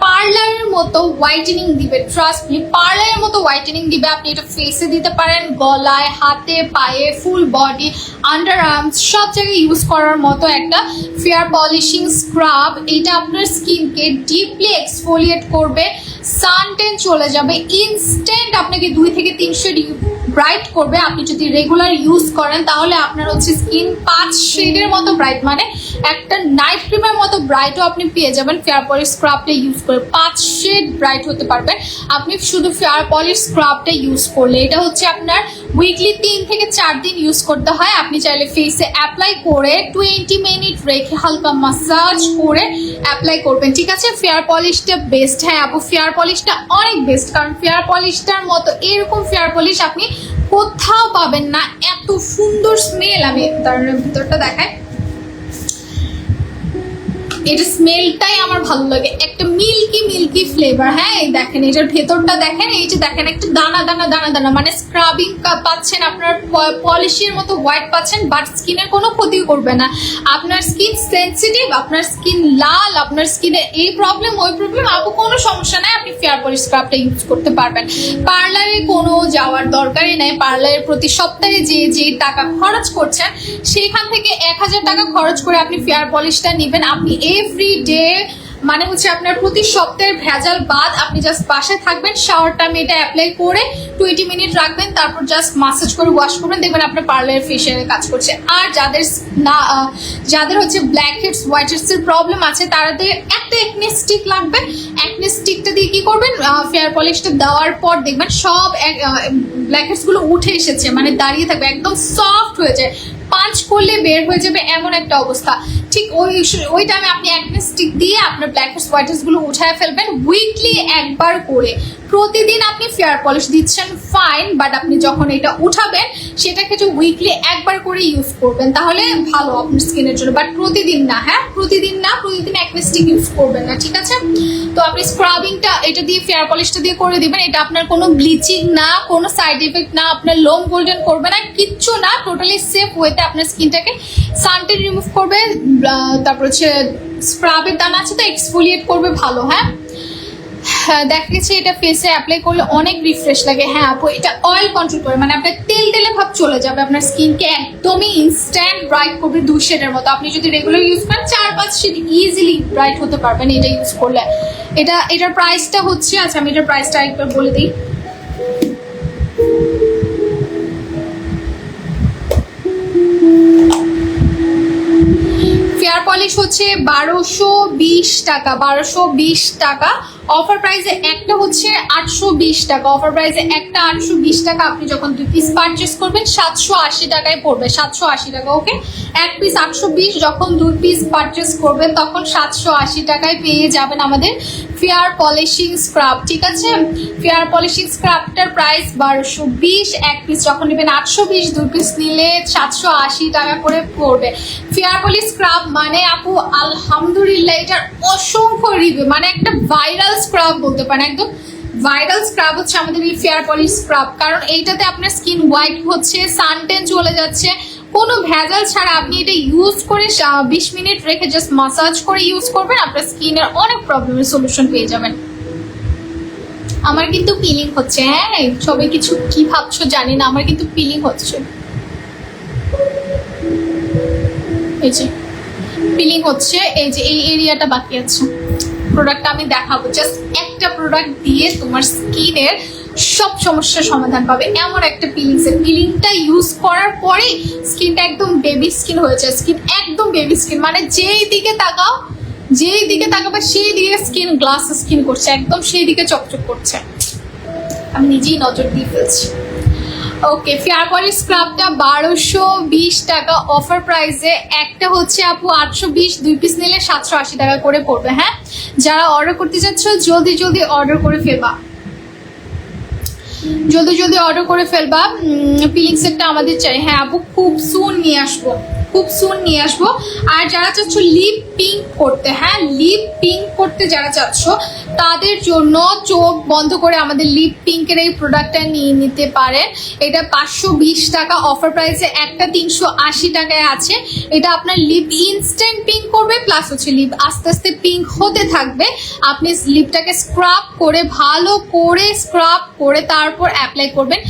পার্লারের মতো হোয়াইটেনিং দিবে। ট্রাস্ট মি, পার্লারের মতো হোয়াইটেনিং দিবে। আপনি এটা ফেসে দিতে পারেন, গলায়, হাতে, পায়ে, ফুল বডি, আন্ডার আর্মস, সব জায়গায় ইউজ করার মতো একটা ফেয়ার পলিশিং স্ক্রাব। এটা আপনার স্কিনকে ডিপলি এক্সফোলিয়েট করবে, সানটেন চলে যাবে, ইনস্ট্যান্ট আপনাকে 2 থেকে 3 শেড ব্রাইট করবে। আপনি যদি রেগুলার ইউজ করেন তাহলে আপনার হচ্ছে স্কিন 5 শেডের মতো ব্রাইট, মানে একটা নাইট ক্রিমের মতো ব্রাইটও আপনি পেয়ে যাবেন ফেয়ার পলিশ স্ক্রাবটা ইউজ করে। 5 শেড ব্রাইট হতে পারবেন আপনি শুধু ফেয়ার পলিশ স্ক্রাবটা ইউজ করলে। এটা হচ্ছে আপনার উইকলি 3 থেকে 4 দিন ইউজ করতে হয়। আপনি চাইলে ফেসে অ্যাপ্লাই করে 20 মিনিট রেখে হালকা মাসাজ করে অ্যাপ্লাই করবেন, ঠিক আছে? ফেয়ার পলিশটা বেস্ট। হ্যাঁ আপু, ফেয়ার পলিশটা অনেক বেস্ট, কারণ ফেয়ার পলিশটার মতো এরকম ফেয়ার পলিশ আপনি কোথাও পাবেন না। এত সুন্দর স্মেল, আমি তার ভিতরটা দেখাই। এটা স্মেলটাই আমার ভালো লাগে, একটা মিল্কি মিল্কি ফ্লেভার। হ্যাঁ এই দেখেন, এটার ভেতরটা দেখেন, এই যে দেখেন একটা দানা দানা দানা দানা, মানে স্ক্রাবিং পাচ্ছেন, আপনার পলিশের মতো হোয়াইট পাচ্ছেন, বাট স্কিনের কোনো ক্ষতি করবে না। আপনার স্কিন সেন্সিটিভ, আপনার স্কিন লাল, আপনার স্কিনে এই প্রবলেম ওই প্রবলেম, আপু কোনো সমস্যা নাই, আপনি ফেয়ার পলিশ স্ক্রাবটা ইউজ করতে পারবেন। পার্লারে কোনো যাওয়ার দরকারই নাই। পার্লারের প্রতি সপ্তাহে যে টাকা খরচ করছেন সেইখান থেকে 1000 টাকা খরচ করে আপনি ফেয়ার পলিশটা নেবেন। আপনি এভরিডে, মানে হচ্ছে আপনার প্রতি সপ্তাহের ভেজাল বাদ, আপনি জাস্ট বাসায় থাকবেন, শাওয়ার টাইমে এটা অ্যাপ্লাই করে 20 মিনিট রাখবেন, তারপর জাস্ট মাসাজ করে ওয়াশ করবেন, দেখবেন আপনার পার্লারের ফেশিয়ালের কাজ করছে। আর যাদের হচ্ছে ব্ল্যাক হেডস হোয়াইট হেডস এর প্রবলেম আছে, তাদের একটা অ্যাকনে স্টিক লাগবে। অ্যাকনে স্টিকটা দিয়ে কি করবেন, ফেয়ার পলিশটা দেওয়ার পর দেখবেন সব ব্ল্যাক হেডস গুলো উঠে এসেছে, মানে দাঁড়িয়ে থাকবে, একদম সফট হয়ে যায়, পাঁচ করলে বের হয়ে যাবে এমন একটা অবস্থা। ঠিক ওই টাইমে আপনি অ্যাকনে স্টিক দিয়ে আপনার ব্ল্যাক হেডস হোয়াইট হেডস গুলো উঠায় ফেলবেন। উইকলি একবার করে, প্রতিদিন আপনি ফেয়ার পলিশ দিচ্ছেন ফাইন, বাট আপনি যখন এটা উঠাবেন সেটাকে যে উইকলি একবার করে ইউজ করবেন, তাহলে ভালো আপনার স্কিনের জন্য। বাট প্রতিদিন না, হ্যাঁ প্রতিদিন না, প্রতিদিন অ্যাকনে স্টিক ইউজ করবেন না, ঠিক আছে? তো আপনি স্ক্রাবিংটা এটা দিয়ে ফেয়ার পলিশটা দিয়ে করে দিবেন। এটা আপনার কোনো ব্লিচিং না, কোনো সাইড এফেক্ট না, আপনার লোম গোল্ডেন করবে না, কিচ্ছু না, টোটালি সেফ ওয়েতে আপনার স্কিনটাকে সানটেন রিমুভ করবে, তারপর হচ্ছে স্ক্রাবের দানা আছে তো এক্সফোলিয়েট করবে ভালো। হ্যাঁ দেখা গেছে এটা ফেসে অ্যাপ্লাই করলে অনেক রিফ্রেশ লাগে। হ্যাঁ আপু, এটা অয়েল কন্ট্রোল করে, মানে আপনার তেল তেলে ভাব চলে যাবে, আপনার স্কিনকে একদমই ইনস্ট্যান্ট ব্রাইট করবে 2 শেডের মতো। আপনি যদি রেগুলার ইউজ করেন 4-5 শেড ইজিলি ব্রাইট হতে পারবেন এটা ইউজ করলে। এটার প্রাইসটা হচ্ছে, আচ্ছা আমি এটার প্রাইসটা একবার বলে দিই। ফেয়ার পলিশ হচ্ছে 1220 টাকা, 1220 টাকা। অফার প্রাইসে একটা হচ্ছে 820 টাকা, অফার প্রাইসে একটা 820 টাকা। আপনি যখন 2 পিস পারচেস করবেন 780 টাকায় পড়বে, 780 টাকা। ওকে, এক পিস 820, যখন 2 পিস পারচেস করবেন তখন 780 টাকায় পেয়ে যাবেন আমাদের ফেয়ার পলিশিং স্ক্রাব, ঠিক আছে? ফেয়ার পলিশিং স্ক্রাবটার প্রাইস 1220, এক পিস যখন নেবেন 820, 2 পিস নিলে 780 টাকা করে পড়বে। ফেয়ার পলিশ স্ক্রাব মানে আপু আলহামদুলিল্লাহ এটার অসংখ্য রিভিউ, মানে একটা ভাইরাল স্ক্রাব বলতে পারেন, একদম ভাইরাল স্ক্রাব হচ্ছে আমাদের এই ফেয়ার পলিশ স্ক্রাব। কারণ এইটাতে আপনার স্কিন হোয়াইট হচ্ছে, সানটেন চলে যাচ্ছে, কোনো ভেজাল ছাড়া আপনি এটা ইউজ করে 20 মিনিট রেখে জাস্ট মাসাজ করে ইউজ করবেন, আপনার স্কিনের অনেক প্রবলেমের সলিউশন পেয়ে যাবেন। আমার কিন্তু পিলিং হচ্ছে, হ্যাঁ সবাই কিছু কি ভাবছো জানি না, আমার কিন্তু পিলিং হচ্ছে, এই যে পিলিং হচ্ছে, এই যে এই এরিয়াটা বাকি আছে। প্রোডাক্টটা আমি দেখাবো, জাস্ট একটা প্রোডাক্ট দিয়ে তোমার স্কিনের সব সমস্যার সমাধান পাবে, এমন একটা পিলিং সেট। পিলিংটা ইউজ করার পরে স্কিনটা একদম বেবি স্কিন হয়ে যায়, স্কিন একদম বেবি স্কিন, মানে যেই দিকে তাকাবে সেই দিকে স্কিন গ্লাস স্কিন করছে, একদম সেই দিকে চকচক করছে। আমি নিজেই নজর দিয়ে ফেলছি। ওকে, ফেয়ার পলিশ স্ক্রাবটা 1220 টাকা অফার প্রাইসে, একটা হচ্ছে আপু 820, 2 পিস নিলে 780 টাকা করে পড়বে। হ্যাঁ, যারা অর্ডার করতে চাচ্ছ জলদি জলদি অর্ডার করে ফেলবা, জলদি জলদি অর্ডার করে ফেলবা। পিলিং সেটটা আমাদের চাই। হ্যাঁ আপু, খুব সুন নিয়ে আসবো। খুব সুন নিয়ে আসবো। আর যারা চাচ্ছ লিপ পিঙ্ক করতে, হ্যাঁ লিপ পিঙ্ক করতে যারা চাচ্ছ তাদের জন্য চোখ বন্ধ করে আমাদের লিপ পিঙ্কের এই প্রোডাক্টটা নিয়ে নিতে পারেন। এটা 520 টাকা অফার প্রাইসে, একটা 380 টাকায় আছে। এটা আপনার লিপ ইনস্ট্যান্ট পিঙ্ক করবে, প্লাস হচ্ছে লিপ আস্তে আস্তে পিঙ্ক হতে থাকবে। আপনি লিপটাকে স্ক্রাব করে ভালো করে স্ক্রাব করে তারপর অ্যাপ্লাই করবেন।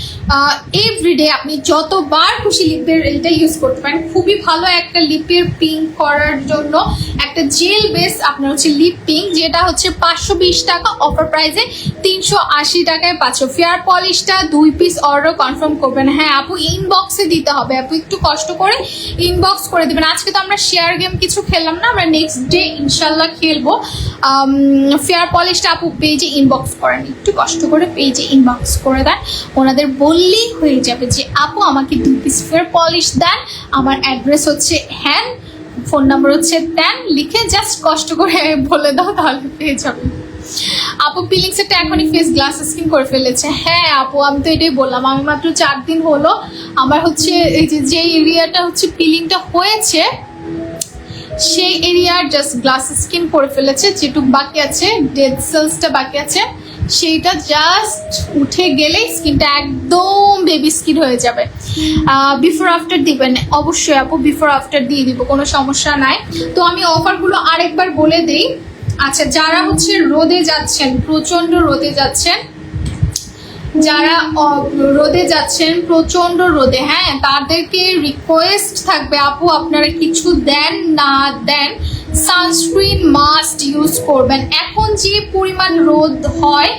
এভরিডে আপনি যতবার খুশি লিপের এটা ইউজ করতে পারেন। খুবই ভালো একটা লিপের পিঙ্ক করার জন্য একটা জেল বেস আপনার হচ্ছে লিপ পিঙ্ক, যেটা হচ্ছে 520 টাকা অফার প্রাইসে 380 টাকায় পাচ্ছ। ফেয়ার পলিশটা 2 পিস অর্ডার কনফার্ম করবেন। হ্যাঁ আপু ইনবক্সে দিতে হবে, আপু একটু কষ্ট করে ইনবক্স করে দেবেন। আজকে তো আমরা শেয়ার গেম কিছু খেললাম না, আমরা নেক্সট ডে ইনশাল্লাহ খেলবো। ফেয়ার পলিশটা আপু পেজে ইনবক্স করেন, একটু কষ্ট করে পেজে ইনবক্স করে দেন। ওনাদের বললেই হয়ে যাবে যে আপু আমাকে 2 পিস ফেয়ার পলিশ দেন, আমার অ্যাড্রেস হচ্ছে হ্যান, ফোন নাম্বার হচ্ছে দেন, লিখে জাস্ট কষ্ট করে বলে দাও, তাহলে পেয়ে যাবে। আপু পিলিং সেটটা এখনই ফেস গ্লাস স্কিন করে ফেলেছে। হ্যাঁ আপু আমি তো এটাই বললাম, আমি মাত্র 4 দিন হলো আমার হচ্ছে এই যে এরিয়াটা হচ্ছে পিলিংটা হয়েছে সেই এরিয়ার জাস্ট গ্লাস স্কিন করে ফেলেছে। যেটুক বাকি আছে ডেড সেলসটা বাকি আছে সেইটা জাস্ট উঠে গেলেই স্কিনটা একদম বেবি স্কিন হয়ে যাবে। বিফোর আফটার দিবেন অবশ্যই আপু, বিফোর আফটার দিয়ে দিব, কোনো সমস্যা নাই। তো আমি অফারগুলো আরেকবার বলে দিই। আচ্ছা যারা হচ্ছে রোদে যাচ্ছেন, প্রচন্ড রোদে যাচ্ছেন, যারা রোদে যাচ্ছেন প্রচন্ড রোদে, হ্যাঁ তাদেরকে রিকোয়েস্ট থাকবে আপু আপনারা কিছু দেন না দেন সানস্ক্রিন মাস্ট ইউজ করবেন। এখন যে পরিমাণ রোদ হয়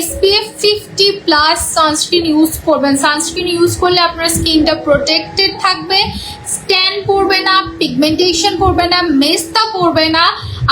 SPF 50+ সানস্ক্রিন ইউজ করবেন। সানস্ক্রিন ইউজ করলে আপনার স্কিনটা প্রোটেক্টেড থাকবে, স্ট্যান পড়বে না, পিগমেন্টেশন পড়বে না, মেস্তা পড়বে না।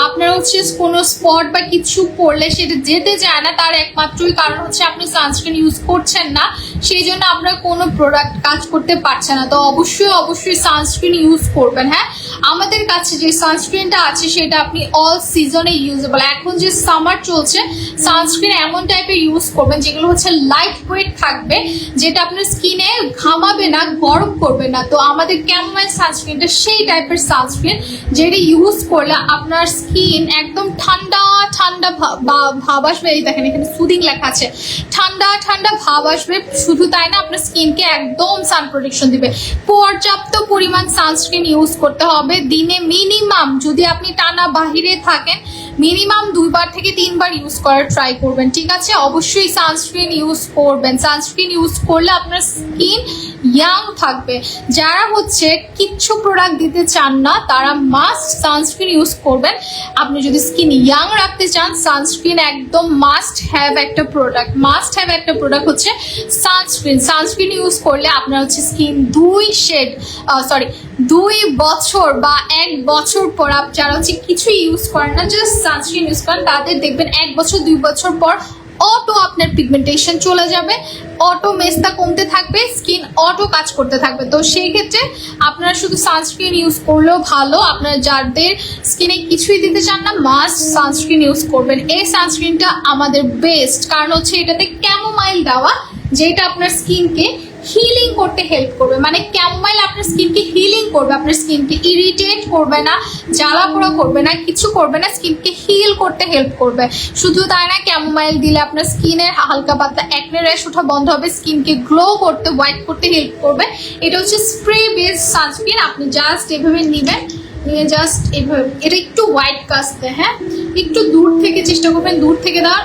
আপনার হচ্ছে কোনো স্পট বা কিছু পড়লে সেটা যেতে যায় না, তার একমাত্রই কারণ হচ্ছে আপনি সানস্ক্রিন ইউজ করছেন না, সেই জন্য আপনার কোনো প্রোডাক্ট কাজ করতে পারছে না। তো অবশ্যই সানস্ক্রিন ইউজ করবেন। হ্যাঁ আমাদের কাছে যে সানস্ক্রিনটা আছে সেটা আপনি অল সিজনে ইউজেবল। এখন যে সামার চলছে সানস্ক্রিন এমন টাইপের ইউজ করবেন যেগুলো হচ্ছে লাইট ওয়েট থাকবে, যেটা আপনার স্কিনে ঘামাবে না, গরম করবে না। তো আমাদের ক্যামোমাইল সানস্ক্রিনটা সেই টাইপের সানস্ক্রিন যেটা ইউজ করলে আপনার স্কিন একদম ঠান্ডা ঠান্ডা ভাব আসবে। এই দেখেন এখানে সুদিং লেখা আছে, ঠান্ডা ঠান্ডা ভাব আসবে। শুধু তাই না আপনার স্কিনকে একদম সান প্রোটেকশন দিবে। পর্যাপ্ত পরিমাণ সানস্ক্রিন ইউজ করতে হবে দিনে মিনিমাম, যদি আপনি টানা বাহিরে থাকেন মিনিমাম 2বার থেকে 3বার ইউজ করার ট্রাই করবেন, ঠিক আছে? অবশ্যই সানস্ক্রিন ইউজ করবেন। সানস্ক্রিন ইউজ করলে আপনার স্কিন ইয়াং থাকবে। যারা হচ্ছে কিচ্ছু প্রোডাক্ট দিতে চান না তারা মাস্ট সানস্ক্রিন ইউজ করবেন। আপনি যদি স্কিন ইয়াং রাখতে চান সানস্ক্রিন একদম মাস্ট হ্যাভ একটা প্রোডাক্ট, মাস্ট হ্যাভ একটা প্রোডাক্ট হচ্ছে সানস্ক্রিন। সানস্ক্রিন ইউজ করলে আপনার হচ্ছে স্কিন 2 বছর বা 1 বছর পর, যারা হচ্ছে কিছু ইউজ করেন না জাস্ট সানস্ক্রিন ইউজ করেন, তাদের দেখবেন 1 বছর 2 বছর পর অটো আপনার পিগমেন্টেশন চলে যাবে, অটো মেস্তা কমতে থাকবে, স্কিন অটো কাজ করতে থাকবে। তো সেই ক্ষেত্রে আপনারা শুধু সানস্ক্রিন ইউজ করলেও ভালো। আপনারা যাদের স্কিনে কিছুই দিতে চান না মাস্ট সানস্ক্রিন ইউজ করবেন। এই সানস্ক্রিনটা আমাদের বেস্ট, কারণ হচ্ছে এটাতে ক্যামোমাইল দেওয়া, যেটা আপনার স্কিনকে হিলিং করতে হেল্প করবে। মানে ক্যামোমাইল আপনার স্কিনকে হিলিং করবে, আপনার স্কিনকে ইরিটেট করবে না, জ্বালা পোড়া করবে না, কিছু করবে না, স্কিনকে হিল করতে হেল্প করবে। শুধু তাই না, ক্যামোমাইল দিলে আপনার স্কিনের হালকা পাতলা একনে র্যাশ ওঠা বন্ধ হবে, স্কিনকে গ্লো করতে, হোয়াইট করতে হেল্প করবে। এটা হচ্ছে স্প্রে বেসড সানস্ক্রিন। আপনি জাস্ট এভাবে নেবেন, নিয়ে জাস্ট এভাবে, এটা একটু হোয়াইট কাস্ট দেয়, হ্যাঁ একটু দূর থেকে চেষ্টা করবেন, দূর থেকে দেওয়ার,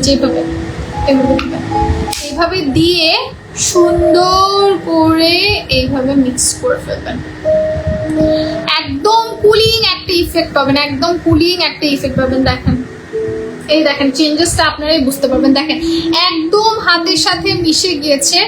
যেভাবে এইভাবে দিয়ে সুন্দর করে এইভাবে মিক্স করে ফেলবেন। একদম কুলিং একটা ইফেক্ট পাবেন, একদম কুলিং একটা ইফেক্ট পাবেন। দেখেন এই দেখেন চেঞ্জেসটা আপনারাই বুঝতে পারবেন। দেখেন একদম হাতের সাথে মিশে গিয়েছে,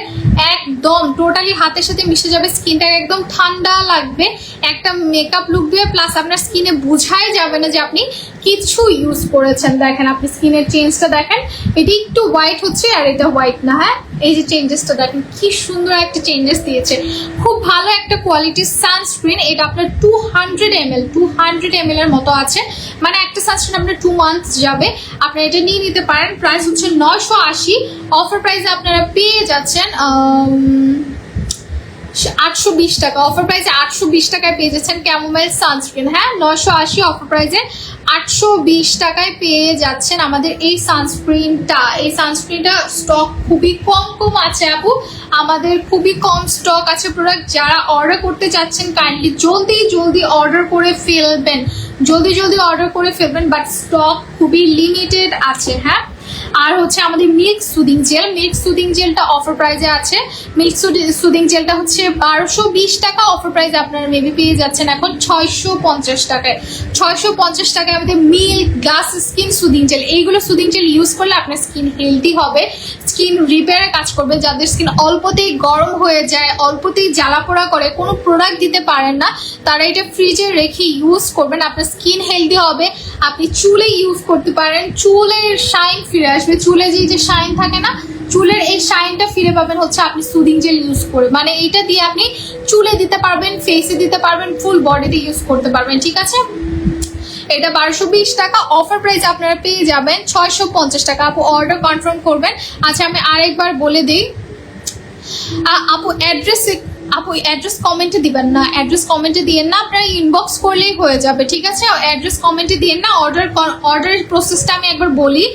একদম টোটালি হাতের সাথে মিশে যাবে, স্কিনটা একদম ঠান্ডা লাগবে, একটা মেকআপ লুক দিয়ে, প্লাস আপনার স্কিনে বোঝাই যাবে না যে আপনি কিছু ইউজ করেছেন। দেখেন আপনি স্কিনের চেঞ্জটা দেখেন, এটি একটু হোয়াইট হচ্ছে আর এটা হোয়াইট না। হ্যাঁ এই যে চেঞ্জেসটা দেখেন কি সুন্দর একটা চেঞ্জেস দিয়েছে, খুব ভালো একটা কোয়ালিটির সানস্ক্রিন। এটা আপনার 200 ml এর মতো আছে, মানে একটা সানস্ক্রিন আপনার 2 মান্থস যাবে। আপনারা এটা নিয়ে নিতে পারেন। প্রাইস হচ্ছে 980, অফার প্রাইসে আপনারা পেয়ে যাচ্ছেন 820 টাকা অফার প্রাইসে 820 টাকায় পেয়ে যাচ্ছেন ক্যামোমাইল সানস্ক্রিন। হ্যাঁ, 980 অফার প্রাইসে 820 টাকায় পেয়ে যাচ্ছেন আমাদের এই সানস্ক্রিনটা। এই সানস্ক্রিনটা স্টক খুবই কম আছে আপু, আমাদের খুবই কম স্টক আছে প্রোডাক্ট। যারা অর্ডার করতে চাচ্ছেন কাইন্ডলি জলদি অর্ডার করে ফেলবেন, জলদি অর্ডার করে ফেলবেন, বাট স্টক খুবই লিমিটেড আছে। হ্যাঁ, আর হচ্ছে আমাদের মিল্ক সুদিং জেলটা অফার প্রাইসে আছে। মিল্ক সুদিং জেলটা হচ্ছে 1220 টাকা, অফার প্রাইসে আপনারা মেবি পেয়ে যাচ্ছেন এখন 650 টাকায়। 650 টাকায় আমাদের milk glass skin soothing jail. এইগুলো সুদিং জেল ইউজ করলে আপনার স্কিন হেলদি হবে, স্কিন রিপেয়ারে কাজ করবে। যাদের স্কিন অল্পতেই গরম হয়ে যায়, অল্পতেই জ্বালাপোড়া করে, কোনো প্রোডাক্ট দিতে পারেন না, তারা এটা ফ্রিজে রেখে ইউজ করবেন, আপনার স্কিন হেলদি হবে। আপনি চুলে ইউজ করতে পারেন, চুলের শাইন ফিরে আসবে। চুলে যে শাইন থাকে না, চুলের এই শাইনটা ফিরে পাবেন হচ্ছে আপনি সুদিং জেল ইউজ করে। মানে এইটা দিয়ে আপনি চুলে দিতে পারবেন, ফেসে দিতে পারবেন, ফুল বডিতে ইউজ করতে পারবেন। ঠিক আছে, এটা 1220 টাকা, অফার প্রাইস আপনারা পেয়ে যাবেন 650 টাকা। আপু অর্ডার কনফার্ম করবেন। আচ্ছা, আমি আরেকবার বলে দিই, আপু অ্যাড্রেস কমেন্টে দিবেন না, অ্যাড্রেস কমেন্টে দিয়েন না, আপনারা ইনবক্স করলেই হয়ে যাবে। ঠিক আছে, অ্যাড্রেস কমেন্টে দিয়েন না। অর্ডারের প্রসেসটা আমি একবার বলি।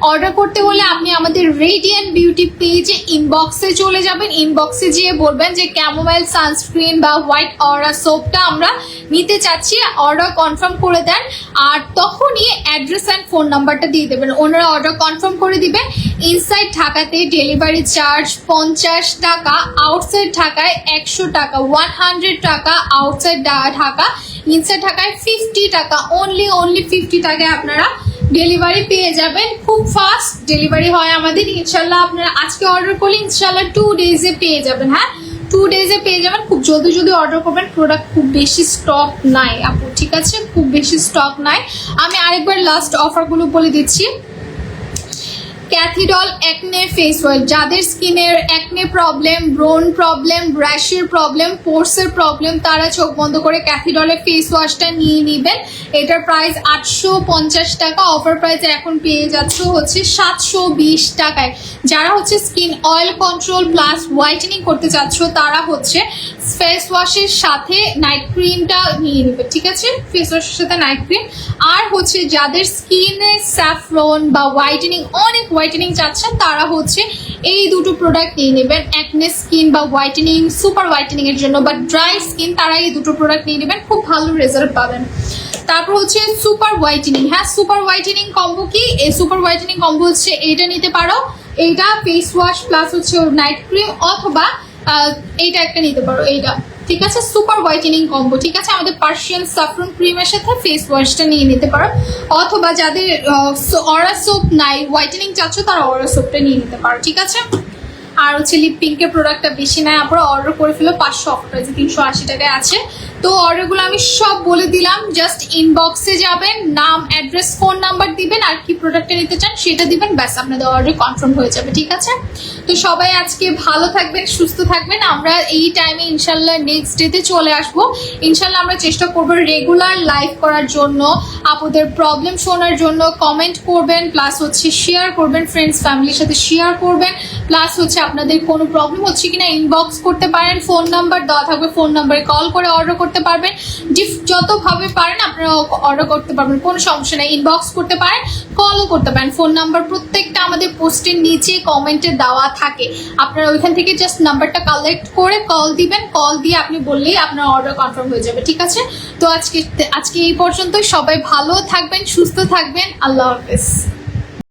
অর্ডার করতে হলে আপনি আমাদের রেডিয়েন্ট বিউটি পেজে ইনবক্সে চলে যাবেন। ইনবক্সে যেয়ে বলবেন যে ক্যামোমাইল সানস্ক্রিন বা হোয়াইট অরা সোপটা আমরা নিতে চাচ্ছি, অর্ডার কনফার্ম করে দেন। আর তখনই অ্যাড্রেস অ্যান্ড ফোন নাম্বারটা দিয়ে দেবেন, ওনারা অর্ডার কনফার্ম করে দিবেন। ইনসাইড ঢাকাতে ডেলিভারি চার্জ 50 টাকা, আউটসাইড ঢাকায় 100 টাকা, 100 টাকা আউটসাইড ঢাকা, ইনসাইড ঢাকায় 50 টাকা, অনলি 50 টাকায় আপনারা ডেলিভারি পেয়ে যাবেন। খুব ফাস্ট ডেলিভারি হয় আমাদের। ইনশাল্লাহ আপনারা আজকে অর্ডার করলে ইনশাল্লাহ 2 ডেজে পেয়ে যাবেন। হ্যাঁ, 2 ডেজে পেয়ে যাবেন। খুব জলদি অর্ডার করবেন, প্রোডাক্ট খুব বেশি স্টক নাই আপু। ঠিক আছে, খুব বেশি স্টক নাই। আমি আরেকবার লাস্ট অফারগুলো বলে দিচ্ছি। ক্যাথিডল অ্যাকনে ফেস ওয়াশ, যাদের স্কিনের অ্যাকনে প্রবলেম, ব্রোন প্রবলেম, র্যাশের প্রবলেম, পোর্সের প্রবলেম, তারা চোখ বন্ধ করে ক্যাথিডলের ফেস ওয়াশটা নিয়ে নেবেন। এটার প্রাইস 850 টাকা, অফার প্রাইসে এখন পেয়ে যাচ্ছে হচ্ছে 720 টাকায়। যারা হচ্ছে skin oil control plus whitening করতে চাচ্ছ, তারা হচ্ছে ফেস ওয়াশের সাথে নাইট ক্রিমটা নিয়ে নেবে। ঠিক আছে, ফেস ওয়াশের সাথে নাইট ক্রিম। আর হচ্ছে যাদের স্কিনে স্যাফরন বা হোয়াইটেনিং, অনেক হোয়াইটেনিং চাচ্ছেন, তারা হচ্ছে এই দুটো প্রোডাক্ট নিয়ে নেবেন। অ্যাকনে স্কিন বা হোয়াইটেনিং, সুপার হোয়াইটেনিং এর জন্য বা ড্রাই স্কিন, তারা এই দুটো প্রোডাক্ট নিয়ে নেবেন, খুব ভালো রেজাল্ট পাবেন। তারপর হচ্ছে সুপার হোয়াইটেনিং। হ্যাঁ, সুপার হোয়াইটেনিং কম্বো কি? এই সুপার হোয়াইটেনিং কম্বো হচ্ছে এইটা নিতে পারো, এইটা ফেস ওয়াশ প্লাস হচ্ছে নাইট ক্রিম, অথবা এইটা একটা নিতে পারো, এইটা। ঠিক আছে, সুপার হোয়াইটেনিং কম্বো। ঠিক আছে, আমাদের পার্সিয়ান সাফরন ক্রিমের সাথে ফেস ওয়াশটা নিয়ে নিতে পারো, অথবা যাদের অরা সোপ নাই, হোয়াইটেনিং চাচ্ছ, তারা অরা সোপটা নিয়ে নিতে পারো। ঠিক আছে, আর হচ্ছে লিপ পিঙ্কের প্রোডাক্টটা বেশি নাই, আপনারা অর্ডার করে ফেলো, 500 অফার প্রাইসে 380 টাকায় আছে। তো অর্ডারগুলো আমি সব বলে দিলাম, জাস্ট ইনবক্সে যাবেন, নাম, অ্যাড্রেস, ফোন নাম্বার দিবেন, আর কি প্রোডাক্টটা নিতে চান সেটা দিবেন, ব্যাস আপনাদের অর্ডার কনফার্ম হয়ে যাবে। ঠিক আছে, তো সবাই আজকে ভালো থাকবেন, সুস্থ থাকবেন। আমরা এই টাইমে ইনশাল্লাহ নেক্সট ডেতে চলে আসবো। ইনশাল্লাহ আমরা চেষ্টা করবো রেগুলার লাইভ করার জন্য, আপনাদের প্রবলেম শোনার জন্য। কমেন্ট করবেন, প্লাস হচ্ছে শেয়ার করবেন, ফ্রেন্ডস ফ্যামিলির সাথে শেয়ার করবেন, প্লাস হচ্ছে আপনাদের কোনো প্রবলেম হচ্ছে কিনা ইনবক্স করতে পারেন, ফোন নাম্বার দেওয়া থাকবে, ফোন নাম্বারে কল করে অর্ডার করতে পারবেন। যতভাবে পারেন আপনারা অর্ডার করতে পারবেন, কোনো সমস্যা নেই। ইনবক্স করতে পারেন, কলও করতে পারেন। ফোন নাম্বার প্রত্যেকটা আমাদের পোস্টের নিচে কমেন্টে দেওয়া থাকে, আপনারা ওইখান থেকে জাস্ট নাম্বারটা কালেক্ট করে কল দিবেন, কল দিয়ে আপনি বললেই আপনার অর্ডার কনফার্ম হয়ে যাবে। ঠিক আছে, তো আজকে এই পর্যন্তই। সবাই ভালো থাকবেন, সুস্থ থাকবেন, আল্লাহ হাফেজ।